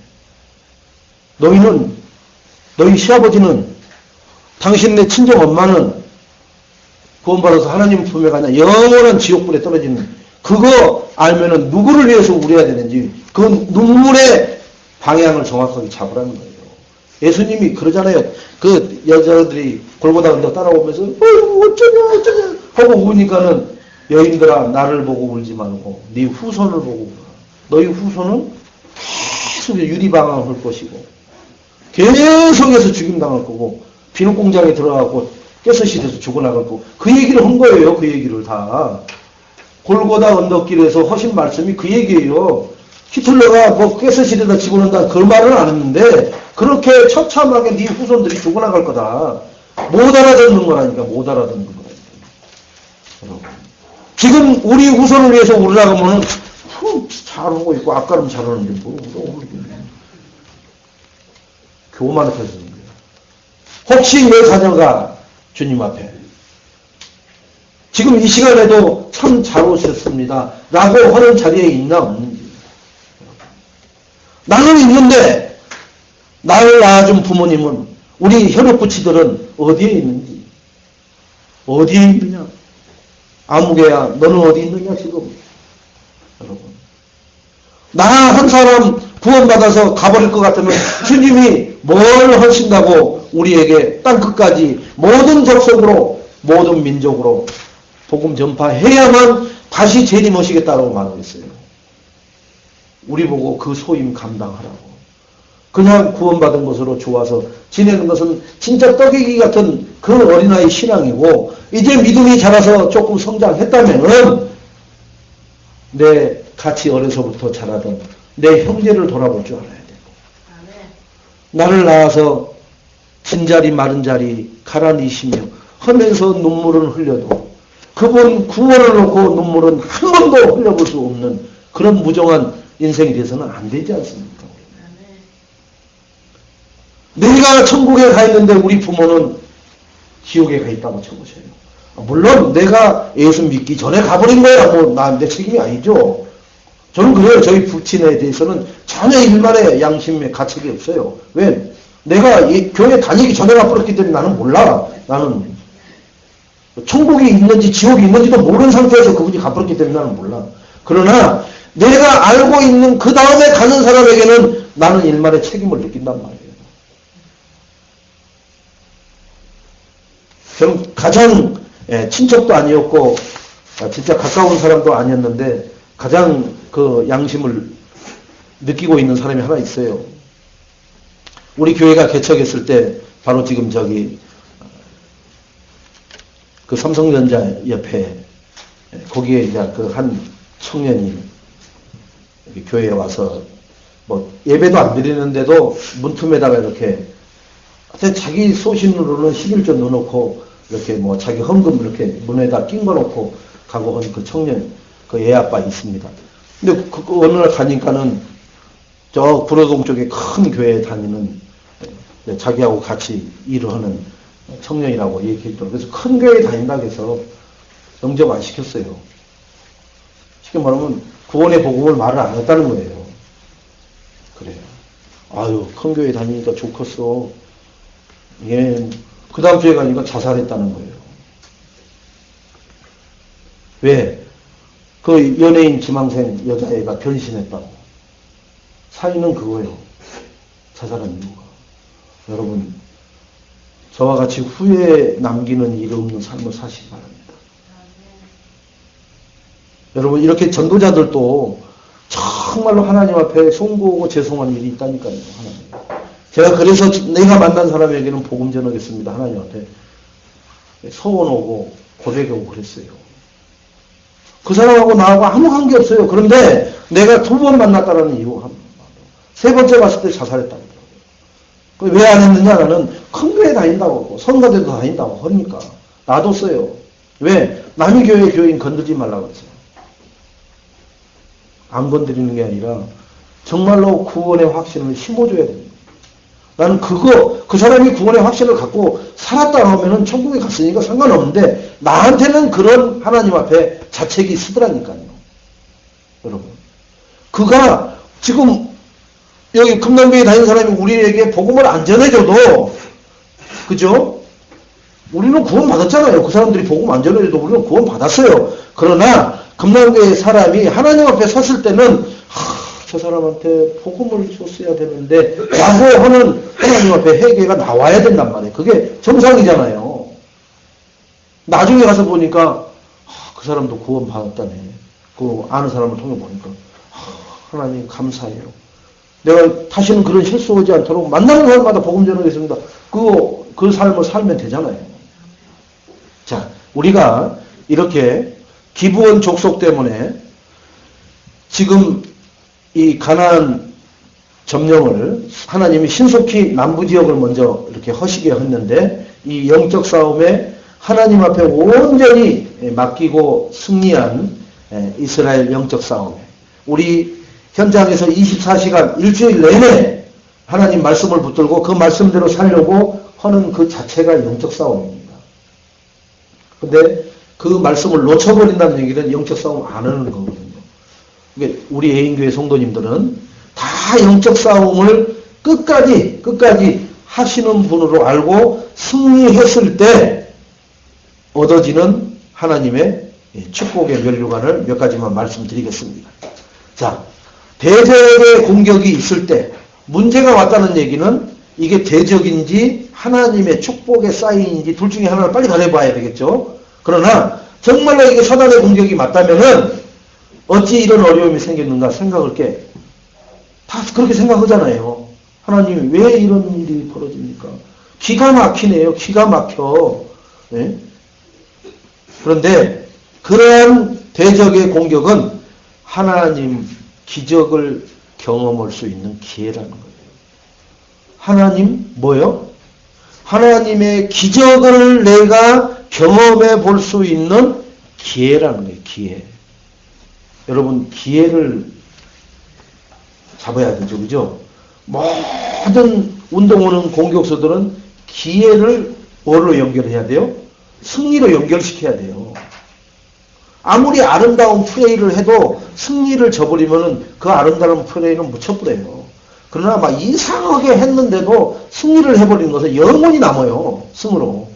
너희 시아버지는 당신네 친정 엄마는 구원받아서 하나님 품에 가냐 영원한 지옥불에 떨어지는 그거 알면은 누구를 위해서 울어야 되는지 그 눈물의 방향을 정확하게 잡으라는 거예요. 예수님이 그러잖아요. 그 여자들이 골고다 언덕 따라오면서 어쩌냐 하고 우니까는 여인들아 나를 보고 울지 말고 네 후손을 보고 울어라. 너희 후손은 계속 유리방황할 것이고 계속해서 죽임당할 거고 비눗공장에 들어가고 깨끗이 죽어나갈 거고 그 얘기를 한 거예요. 그 얘기를 다. 골고다 언덕길에서 하신 말씀이 그 얘기예요. 히틀러가 뭐 깨끗이에다 집어넣는다 그 말은 안 했는데 그렇게 처참하게 네 후손들이 죽어나갈 거다. 못 알아듣는 거라니까. 못 알아듣는 거라니까. 지금 우리 후손을 위해서 울으라고 하면은 잘하고 있고 아까는 잘하는데 뭐 교만을 펴주는 거예요. 혹시 내 자녀가 주님 앞에 지금 이 시간에도 참 잘 오셨습니다 라고 하는 자리에 있나 없는지 나는 있는데 나를 낳아준 부모님은, 우리 혈육부치들은 어디에 있는지, 어디에 있느냐? 아무개야, 너는 어디 있느냐 지금? 여러분, 나 한 사람 구원받아서 가버릴 것 같으면 주님이 뭘 하신다고 우리에게 땅끝까지 모든 족속으로 모든 민족으로 복음 전파해야만 다시 재림 오시겠다라고 말하고 있어요. 우리 보고 그 소임 감당하라고. 그냥 구원받은 것으로 좋아서 지내는 것은 진짜 떡이기 같은 그 어린아이 신앙이고, 이제 믿음이 자라서 조금 성장했다면은 내 같이 어려서부터 자라던 내 형제를 돌아볼 줄 알아야 되고, 나를 낳아서 진 자리 마른 자리 가라니시며 하면서 눈물을 흘려도 그분 구원을 놓고 눈물은 한 번도 흘려볼 수 없는 그런 무정한 인생이 돼서는 안 되지 않습니까? 내가 천국에 가 있는데 우리 부모는 지옥에 가 있다고 쳐보세요. 물론 내가 예수 믿기 전에 가버린 거야. 내 책임이 아니죠. 저는 그래요. 저희 부친에 대해서는 전혀 일말의 양심의 가책이 없어요. 왜? 내가 교회 다니기 전에 가버렸기 때문에 나는 몰라. 나는 천국이 있는지 지옥이 있는지도 모르는 상태에서 그분이 가버렸기 때문에 나는 몰라. 그러나 내가 알고 있는 그 다음에 가는 사람에게는 나는 일말의 책임을 느낀단 말이에요. 저는 가장 친척도 아니었고 진짜 가까운 사람도 아니었는데 가장 그 양심을 느끼고 있는 사람이 하나 있어요. 우리 교회가 개척했을 때 바로 지금 저기 그 삼성전자 옆에 거기에 이제 그 한 청년이 교회에 와서 뭐 예배도 안 드리는데도 문틈에다가 이렇게 자기 소신으로는 11조 넣어놓고 이렇게 뭐 자기 헌금 이렇게 문에다 낀 거 놓고 가고 한 그 청년, 그 애 아빠 있습니다. 근데 그 어느 날 가니까는 저 구로동 쪽에 큰 교회에 다니는 자기하고 같이 일을 하는 청년이라고 얘기했더라고요. 그래서 큰 교회에 다닌다고 해서 영접 안 시켰어요. 쉽게 말하면 구원의 복음을 말을 안 했다는 거예요. 그래요. 아유, 큰 교회 다니니까 좋겠어. 예, 그 다음 주에 가니까 자살했다는 거예요. 왜? 그 연예인 지망생 여자애가 변신했다고. 사인은 그거예요. 자살한 이유가. 여러분, 저와 같이 후회 남기는 일 없는 삶을 사시기 바랍니다. 여러분, 이렇게 전도자들도 정말로 하나님 앞에 송구하고 죄송한 일이 있다니까요. 하나님. 제가 그래서 내가 만난 사람에게는 복음 전하겠습니다. 하나님 앞에 서원하고 고백하고 그랬어요. 그 사람하고 나하고 아무 관계 없어요. 그런데 내가 2번 만났다는 이유, 3번째 봤을 때 자살했다고 그러더라고요. 왜 안 했느냐? 나는 큰 교회 다닌다고, 선거대도 다닌다고 하니까 놔뒀어요. 왜? 남의 교회 교인 건들지 말라고 했어요. 안 건드리는 게 아니라 정말로 구원의 확신을 심어줘야 됩니다. 나는 그 사람이 구원의 확신을 갖고 살았다 하면은 천국에 갔으니까 상관없는데 나한테는 그런 하나님 앞에 자책이 쓰더라니까요. 여러분. 그가 지금 여기 금남교에 다니는 사람이 우리에게 복음을 안 전해줘도, 그죠? 우리는 구원 받았잖아요. 그 사람들이 복음 안 전해줘도 우리는 구원 받았어요. 그러나 금남교의 사람이 하나님 앞에 섰을 때는 저 사람한테 복음을 줬어야 되는데 라고 하는 하나님 앞에 회개가 나와야 된단 말이에요. 그게 정상이잖아요. 나중에 가서 보니까 그 사람도 구원 받았다네. 그 아는 사람을 통해 보니까 하나님 감사해요. 내가 다시는 그런 실수하지 않도록 만나는 사람마다 복음 전하겠습니다. 그 삶을 살면 되잖아요. 자, 우리가 이렇게 기브온 족속 때문에 지금 이 가나안 점령을 하나님이 신속히 남부 지역을 먼저 이렇게 허시게 했는데 이 영적 싸움에 하나님 앞에 온전히 맡기고 승리한 이스라엘 영적 싸움에 우리 현장에서 24시간 일주일 내내 하나님 말씀을 붙들고 그 말씀대로 살려고 하는 그 자체가 영적 싸움입니다. 근데 그 말씀을 놓쳐버린다는 얘기는 영적 싸움 안 하는 거거든요. 우리 애인교회 성도님들은 다 영적 싸움을 끝까지 하시는 분으로 알고 승리했을 때 얻어지는 하나님의 축복의 면류관을 몇 가지만 말씀드리겠습니다. 자, 대적의 공격이 있을 때 문제가 왔다는 얘기는 이게 대적인지 하나님의 축복의 사인인지 둘 중에 하나를 빨리 가려봐야 되겠죠. 그러나 정말로 이게 사단의 공격이 맞다면은 어찌 이런 어려움이 생겼는가 생각을 다 그렇게 생각하잖아요. 하나님이 왜 이런 일이 벌어집니까? 기가 막히네요. 기가 막혀. 네? 그런데 그러한 대적의 공격은 하나님 기적을 경험할 수 있는 기회라는 거예요. 하나님 뭐요? 하나님의 기적을 내가 경험해 볼 수 있는 기회라는 거예요. 기회. 여러분 기회를 잡아야 되죠. 그죠? 모든 운동하는 공격수들은 기회를 뭐로 연결해야 돼요? 승리로 연결시켜야 돼요. 아무리 아름다운 플레이를 해도 승리를 저버리면은 그 아름다운 플레이는 묻혀버려요. 그러나 막 이상하게 했는데도 승리를 해버리는 것은 영원히 남아요. 승으로.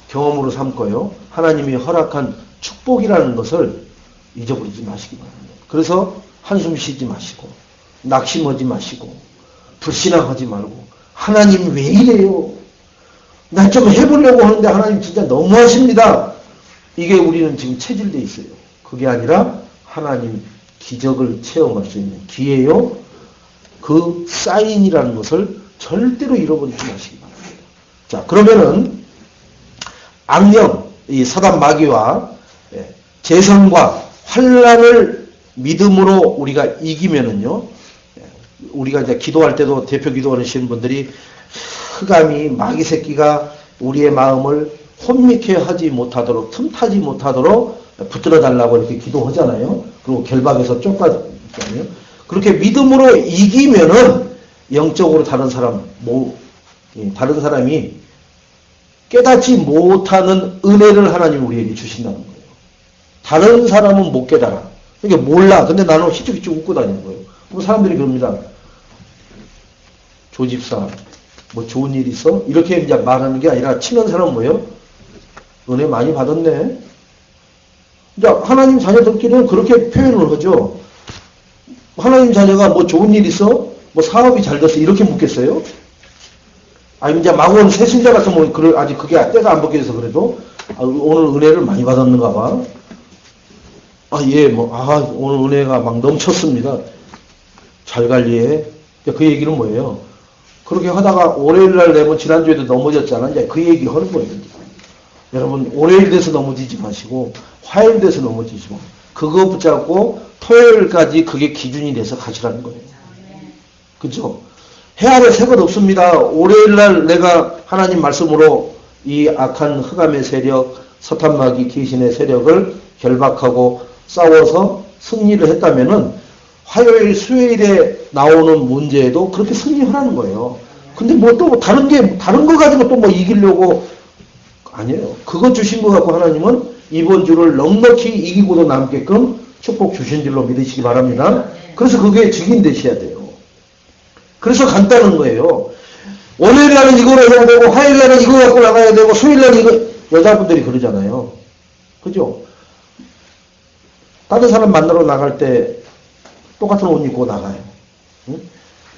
경험으로 삼고요. 하나님이 허락한 축복이라는 것을 잊어버리지 마시기 바랍니다. 그래서 한숨 쉬지 마시고 낙심하지 마시고 불신앙하지 말고 하나님 왜 이래요? 나 좀 해보려고 하는데 하나님 진짜 너무하십니다. 이게 우리는 지금 체질돼 있어요. 그게 아니라 하나님 기적을 체험할 수 있는 기회요. 그 사인이라는 것을 절대로 잃어버리지 마시기 바랍니다. 자, 그러면은 악령, 이 사단 마귀와 재성과 환란을 믿음으로 우리가 이기면은요. 우리가 이제 기도할 때도 대표 기도하시는 분들이 흑암이 마귀 새끼가 우리의 마음을 혼미케 하지 못하도록 틈타지 못하도록 붙들어 달라고 이렇게 기도하잖아요. 그리고 결박해서 쫓아잖아요. 그렇게 믿음으로 이기면은 영적으로 다른 사람이 깨닫지 못하는 은혜를 하나님 우리에게 주신다는 거예요. 다른 사람은 못 깨달아. 그러니까 몰라. 근데 나는 휘죽휘죽 웃고 다니는 거예요. 그럼 사람들이 그럽니다. 조집사, 뭐 좋은 일 있어? 이렇게 이제 말하는 게 아니라 친한 사람은 뭐예요? 은혜 많이 받았네. 이제 하나님 자녀들끼리는 그렇게 표현을 하죠. 하나님 자녀가 뭐 좋은 일 있어? 뭐 사업이 잘 됐어? 이렇게 묻겠어요? 아니 이제 마구원 새신자 같으면 아직 그게 때가 안 벗겨져서 그래도 오늘 은혜를 많이 받았는가 봐. 오늘 은혜가 막 넘쳤습니다. 잘 관리해. 그 얘기는 뭐예요? 그렇게 하다가 월요일날 되면 지난주에도 넘어졌잖아. 이제 그 얘기 하는 거예요. 여러분, 월요일 돼서 넘어지지 마시고, 화요일 돼서 넘어지지 마시고, 그거 붙잡고 토요일까지 그게 기준이 돼서 가시라는 거예요. 그죠? 해 아래 새 것 없습니다. 월요일날 내가 하나님 말씀으로 이 악한 흑암의 세력, 서탄마귀 귀신의 세력을 결박하고 싸워서 승리를 했다면은 화요일, 수요일에 나오는 문제에도 그렇게 승리하라는 거예요. 근데 뭐 또 다른 거 가지고 또 뭐 이기려고 아니에요. 그거 주신 것 같고 하나님은 이번 주를 넉넉히 이기고도 남게끔 축복 주신 줄로 믿으시기 바랍니다. 그래서 그게 증인되셔야 돼요. 그래서 간단한 거예요. 월요일 날은 이거를 해야 되고 화요일 날은 이거 갖고 나가야 되고 수요일 날은 이거 여자분들이 그러잖아요. 그죠? 다른 사람 만나러 나갈 때 똑같은 옷 입고 나가요. 응?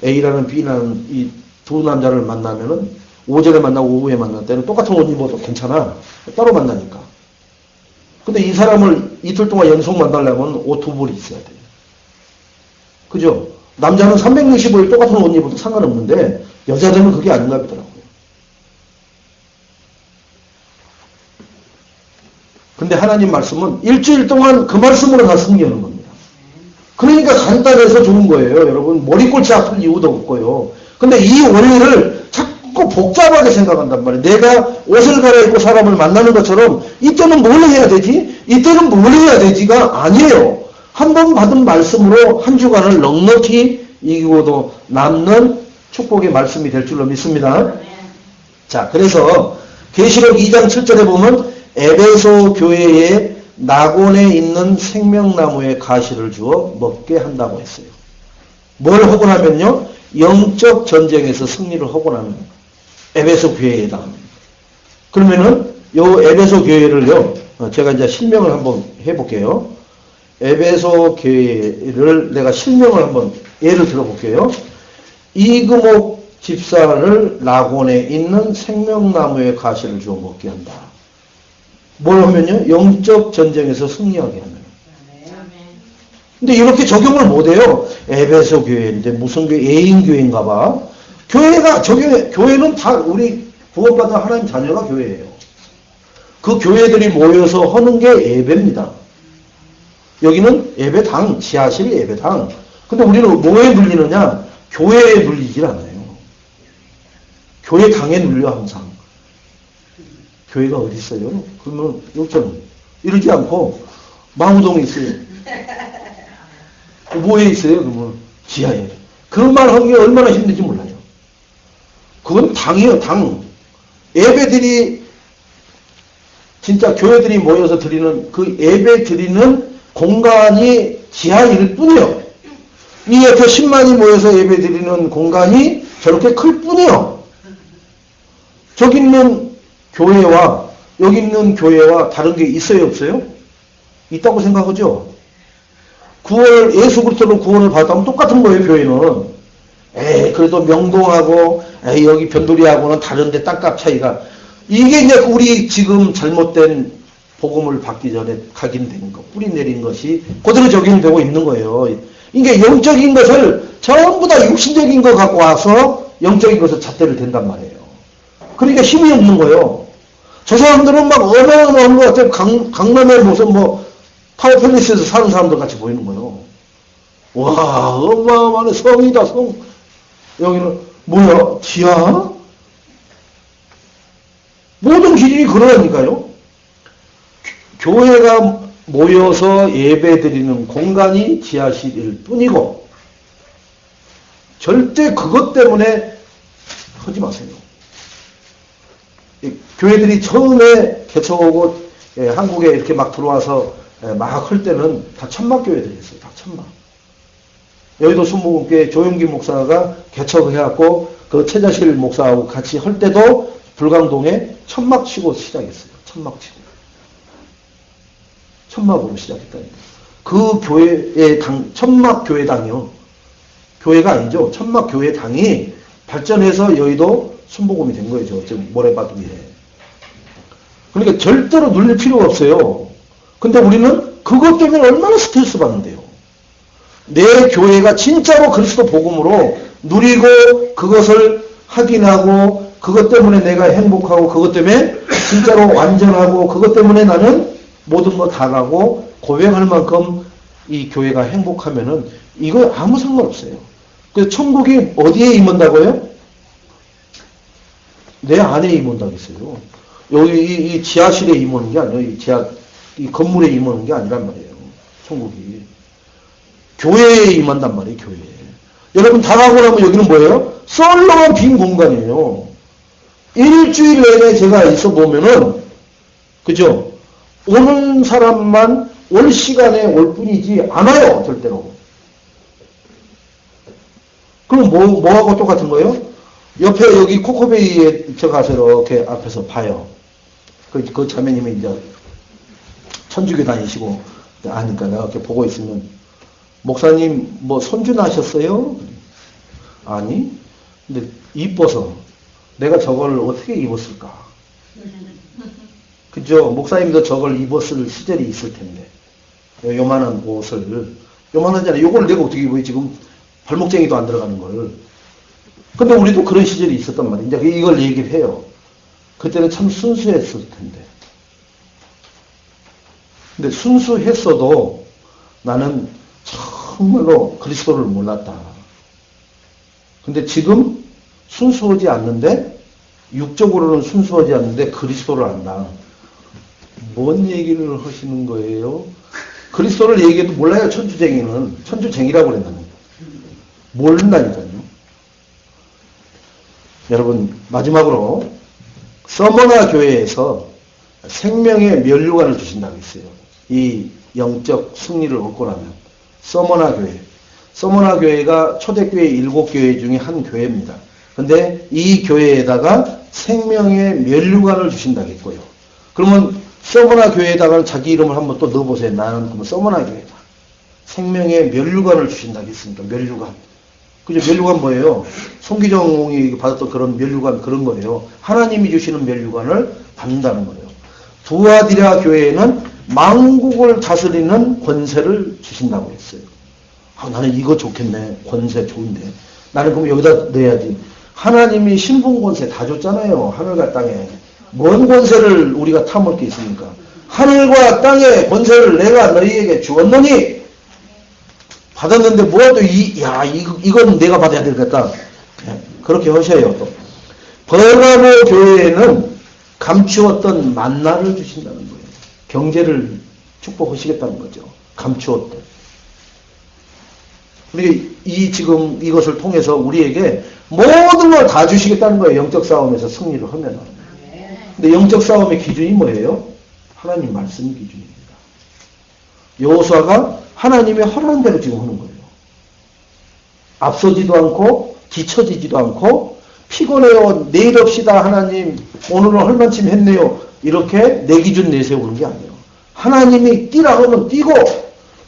A라는 B라는 이 두 남자를 만나면은 오전에 만나고 오후에 만날 때는 똑같은 옷 입어도 괜찮아. 따로 만나니까. 근데 이 사람을 이틀 동안 연속 만나려면 옷 두 벌이 있어야 돼요. 그죠? 남자는 365일 똑같은 옷 입어도 상관없는데 여자들은 그게 아닌가 보더라고요. 근데 하나님 말씀은 일주일 동안 그 말씀으로 다 승리하는 겁니다. 그러니까 간단해서 좋은 거예요. 여러분 머리꼴치 아플 이유도 없고요. 근데 이 원리를 자꾸 복잡하게 생각한단 말이에요. 내가 옷을 갈아입고 사람을 만나는 것처럼 이때는 뭘 해야 되지? 이때는 뭘 해야 되지가 아니에요. 한 번 받은 말씀으로 한 주간을 넉넉히 이기고도 남는 축복의 말씀이 될 줄로 믿습니다. 자, 그래서 계시록 2장 7절에 보면 에베소 교회의 낙원에 있는 생명나무의 가시를 주어 먹게 한다고 했어요. 뭘 하고 나면요? 영적 전쟁에서 승리를 하고 나면 에베소 교회에 해당합니다. 그러면은 요 에베소 교회를요, 제가 이제 실명을 한번 해볼게요. 에베소 교회를 내가 실명을 한번 예를 들어볼게요. 이금옥 집사를 낙원에 있는 생명나무의 가시를 주어 먹게 한다. 뭘 하면요? 영적 전쟁에서 승리하게 하면. 근데 이렇게 적용을 못해요. 에베소 교회인데 무슨 교회? 애인교회인가 봐. 교회는 다 우리 구원받은 하나님 자녀가 교회예요. 그 교회들이 모여서 하는 게 예배입니다. 여기는 예배당, 지하실 예배당. 근데 우리는 뭐에 눌리느냐? 교회에 눌리질 않아요. 교회당에 눌려 항상. 교회가 어디 있어요? 그러면 여기처럼 이러지 않고 마무동에 있어요. 뭐에 있어요? 그러면 지하에. 그런 말 하는 게 얼마나 힘든지 몰라요. 그건 당이에요, 당. 예배들이 진짜 교회들이 모여서 드리는 그 예배 드리는 공간이 지하일 뿐이에요. 이 옆에 10만이 모여서 예배 드리는 공간이 저렇게 클 뿐이에요. 저기 있는 교회와 여기 있는 교회와 다른 게 있어요, 없어요? 있다고 생각하죠? 예수 그리스도로 구원을 받았다면 똑같은 거예요, 교회는. 그래도 명동하고, 여기 변두리하고는 다른데 땅값 차이가. 이게 이제 우리 지금 잘못된 복음을 받기 전에 각인된 거, 뿌리 내린 것이 그대로 적용되고 있는 거예요. 이게 영적인 것을 전부 다 육신적인 거 갖고 와서 영적인 것을 잣대를 댄단 말이에요. 그러니까 힘이 없는 거예요. 저 사람들은 막 어마어마한 것 같아요. 강남에 무슨 타워팰리스에서 사는 사람들 같이 보이는 거예요. 와, 어마어마한 성이다, 성. 여기는 뭐야? 지하? 모든 기준이 그러니까요. 교회가 모여서 예배드리는 공간이 지하실일 뿐이고 절대 그것 때문에 하지 마세요. 교회들이 처음에 개척하고 한국에 이렇게 막 들어와서 막 할 때는 다 천막교회들이었어요. 다 천막. 여의도 순복음교회 조용기 목사가 개척해갖고 그 최자실 목사하고 같이 할 때도 불광동에 천막 치고 시작했어요. 천막 치고. 천막으로 시작했다니까. 그 교회의 천막 교회당이요. 교회가 아니죠. 천막 교회당이 발전해서 여의도 순복음이 된 거예요. 지금 모래바둑 위에. 그러니까 절대로 눌릴 필요가 없어요. 근데 우리는 그것 때문에 얼마나 스트레스 받는데요. 내 교회가 진짜로 그리스도 복음으로 누리고 그것을 확인하고 그것 때문에 내가 행복하고 그것 때문에 진짜로 완전하고 그것 때문에 나는 모든 거 다 가고 고백할 만큼 이 교회가 행복하면은 이거 아무 상관없어요. 그래서 천국이 어디에 임한다고요? 내 안에 임한다고 했어요. 여기 이 지하실에 임하는 게 아니에요. 이 건물에 임하는 게 아니란 말이에요. 천국이. 교회에 임한단 말이에요. 교회에. 여러분 다 가고 나면 여기는 뭐예요? 썰렁한 빈 공간이에요. 일주일 내내 제가 있어 보면은 그죠? 오는 사람만 올 시간에 올 뿐이지 안 와요. 절대로. 그럼 뭐하고 똑같은 거예요? 옆에 여기 코코베이에 저 가서 이렇게 앞에서 봐요. 그 자매님이 이제 천주교 다니시고 아니까 내가 이렇게 보고 있으면 목사님 뭐 손주 나셨어요? 아니. 근데 이뻐서 내가 저걸 어떻게 입었을까? 그죠? 목사님도 저걸 입었을 시절이 있을 텐데. 요만한 옷을. 요만하잖아요. 요걸 내가 어떻게 입어요? 지금 발목쟁이도 안 들어가는 걸. 근데 우리도 그런 시절이 있었단 말이에요. 이제 이걸 얘기를 해요. 그때는 참 순수했을 텐데. 근데 순수했어도 나는 정말로 그리스도를 몰랐다. 근데 지금 순수하지 않는데, 육적으로는 순수하지 않는데 그리스도를 안다. 뭔 얘기를 하시는 거예요? 그리스도를 얘기해도 몰라요, 천주쟁이는. 천주쟁이라고 그랬나요? 모른다니까요. 여러분, 마지막으로 서머나 교회에서 생명의 면류관을 주신다고 했어요. 이 영적 승리를 얻고 나면 서머나 교회가 초대교회 7교회 중에 한 교회입니다. 근데 이 교회에다가 생명의 면류관을 주신다겠고요. 그러면 서머나 교회에다가 자기 이름을 한번 또 넣어보세요. 나는 그러면 서머나 교회다. 생명의 면류관을 주신다겠습니까? 면류관. 그죠? 면류관 뭐예요? 송기정이 받았던 그런 면류관 그런 거예요. 하나님이 주시는 면류관을 받는다는 거예요. 두아디라 교회에는 만국을 다스리는 권세를 주신다고 했어요. 나는 이거 좋겠네. 권세 좋은데. 나는 그럼 여기다 넣어야지. 하나님이 신분 권세 다 줬잖아요. 하늘과 땅에. 뭔 권세를 우리가 탐을 게 있습니까? 하늘과 땅의 권세를 내가 너희에게 주었느니 받았는데 뭐라도 이건 내가 받아야 되겠다. 그렇게 하셔요. 또 버가모 교회에는 감추었던 만나를 주신다는 거예요. 경제를 축복하시겠다는 거죠. 감추었던. 우리 지금 이것을 통해서 우리에게 모든 걸 다 주시겠다는 거예요. 영적 싸움에서 승리를 하면. 근데 영적 싸움의 기준이 뭐예요? 하나님 말씀이 기준입니다. 여호수아가 하나님이 허락한 대로 지금 하는 거예요. 앞서지도 않고 뒤처지지도 않고 피곤해요. 내일 합시다. 하나님 오늘은 헐만침 했네요. 이렇게 내 기준 내세우는 게 아니에요. 하나님이 뛰라 하면 뛰고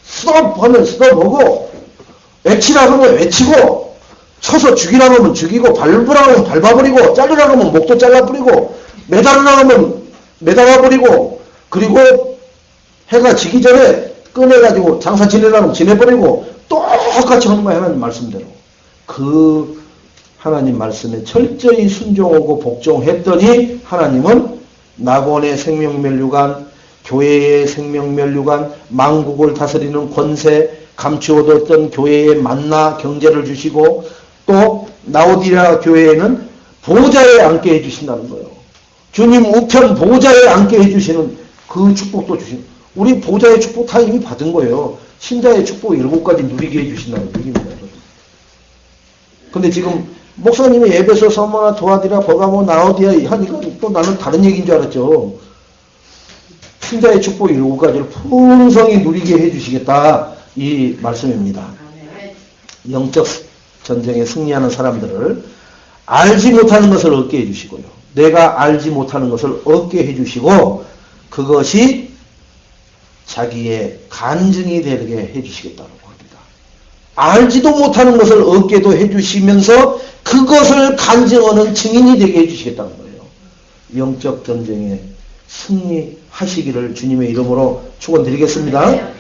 스톱 하면 스톱하고 외치라 하면 외치고 쳐서 죽이라 하면 죽이고 밟으라 하면 밟아버리고 자르라 하면 목도 잘라버리고 매달으라 하면 매달아버리고 그리고 해가 지기 전에 꺼내가지고 장사 지내라면 지내버리고 똑같이 하는 거예요. 하나님 말씀대로. 그 하나님 말씀에 철저히 순종하고 복종했더니 하나님은 낙원의 생명면류관, 교회의 생명면류관, 만국을 다스리는 권세, 감추어뒀던 교회의 만나 경제를 주시고 또 라오디게아 교회에는 보좌에 앉게 해주신다는 거예요. 주님 우편 보좌에 앉게 해주시는 그 축복도 주신. 우리 보좌의 축복 다 이미 받은 거예요. 신자의 축복 7가지 누리게 해주신다는 얘기입니다. 근데 지금 목사님이 에베소, 서머나, 두아디라, 버가모, 라오디게아 하니까 또 나는 다른 얘기인 줄 알았죠. 신자의 축복 7가지를 풍성히 누리게 해주시겠다. 이 말씀입니다. 영적 전쟁에 승리하는 사람들을 알지 못하는 것을 얻게 해주시고요. 내가 알지 못하는 것을 얻게 해주시고 그것이 자기의 간증이 되게 해주시겠다고 합니다. 알지도 못하는 것을 얻게도 해주시면서 그것을 간증하는 증인이 되게 해주시겠다는 거예요. 영적 전쟁에 승리하시기를 주님의 이름으로 축원드리겠습니다.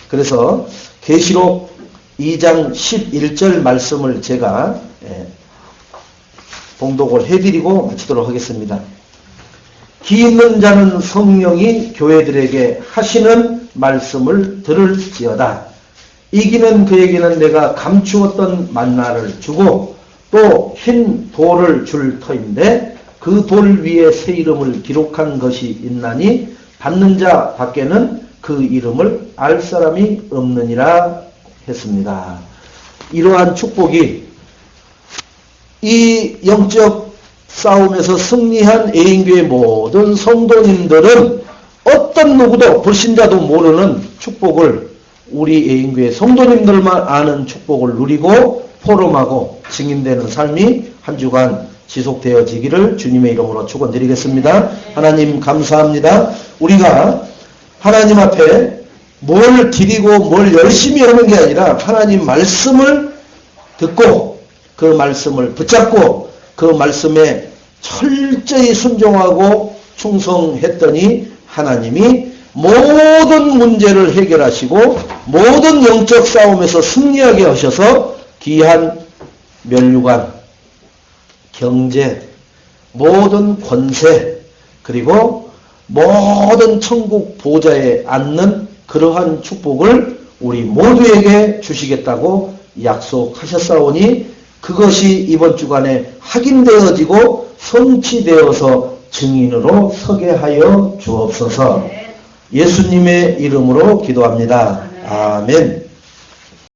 그래서 계시록 2장 11절 말씀을 제가 봉독을 해드리고 마치도록 하겠습니다. 기 있는 자는 성령이 교회들에게 하시는 말씀을 들을지어다. 이기는 그에게는 내가 감추었던 만나를 주고 또 흰 돌을 줄 터인데 그 돌 위에 새 이름을 기록한 것이 있나니 받는 자 밖에는 그 이름을 알 사람이 없느니라 했습니다. 이러한 축복이 이 영적 싸움에서 승리한 애인교회 모든 성도님들은 어떤 누구도 불신자도 모르는 축복을 우리 애인교회 성도님들만 아는 축복을 누리고 포럼하고 증인되는 삶이 한 주간 지속되어지기를 주님의 이름으로 축원드리겠습니다. 하나님 감사합니다. 우리가 하나님 앞에 뭘 드리고 뭘 열심히 하는 게 아니라 하나님 말씀을 듣고 그 말씀을 붙잡고 그 말씀에 철저히 순종하고 충성했더니 하나님이 모든 문제를 해결하시고 모든 영적 싸움에서 승리하게 하셔서 귀한 면류관, 경제, 모든 권세 그리고 모든 천국 보좌에 앉는 그러한 축복을 우리 모두에게 주시겠다고 약속하셨사오니 그것이 이번 주간에 확인되어지고 성취되어서 증인으로 서게 하여 주옵소서. 예수님의 이름으로 기도합니다. 아멘.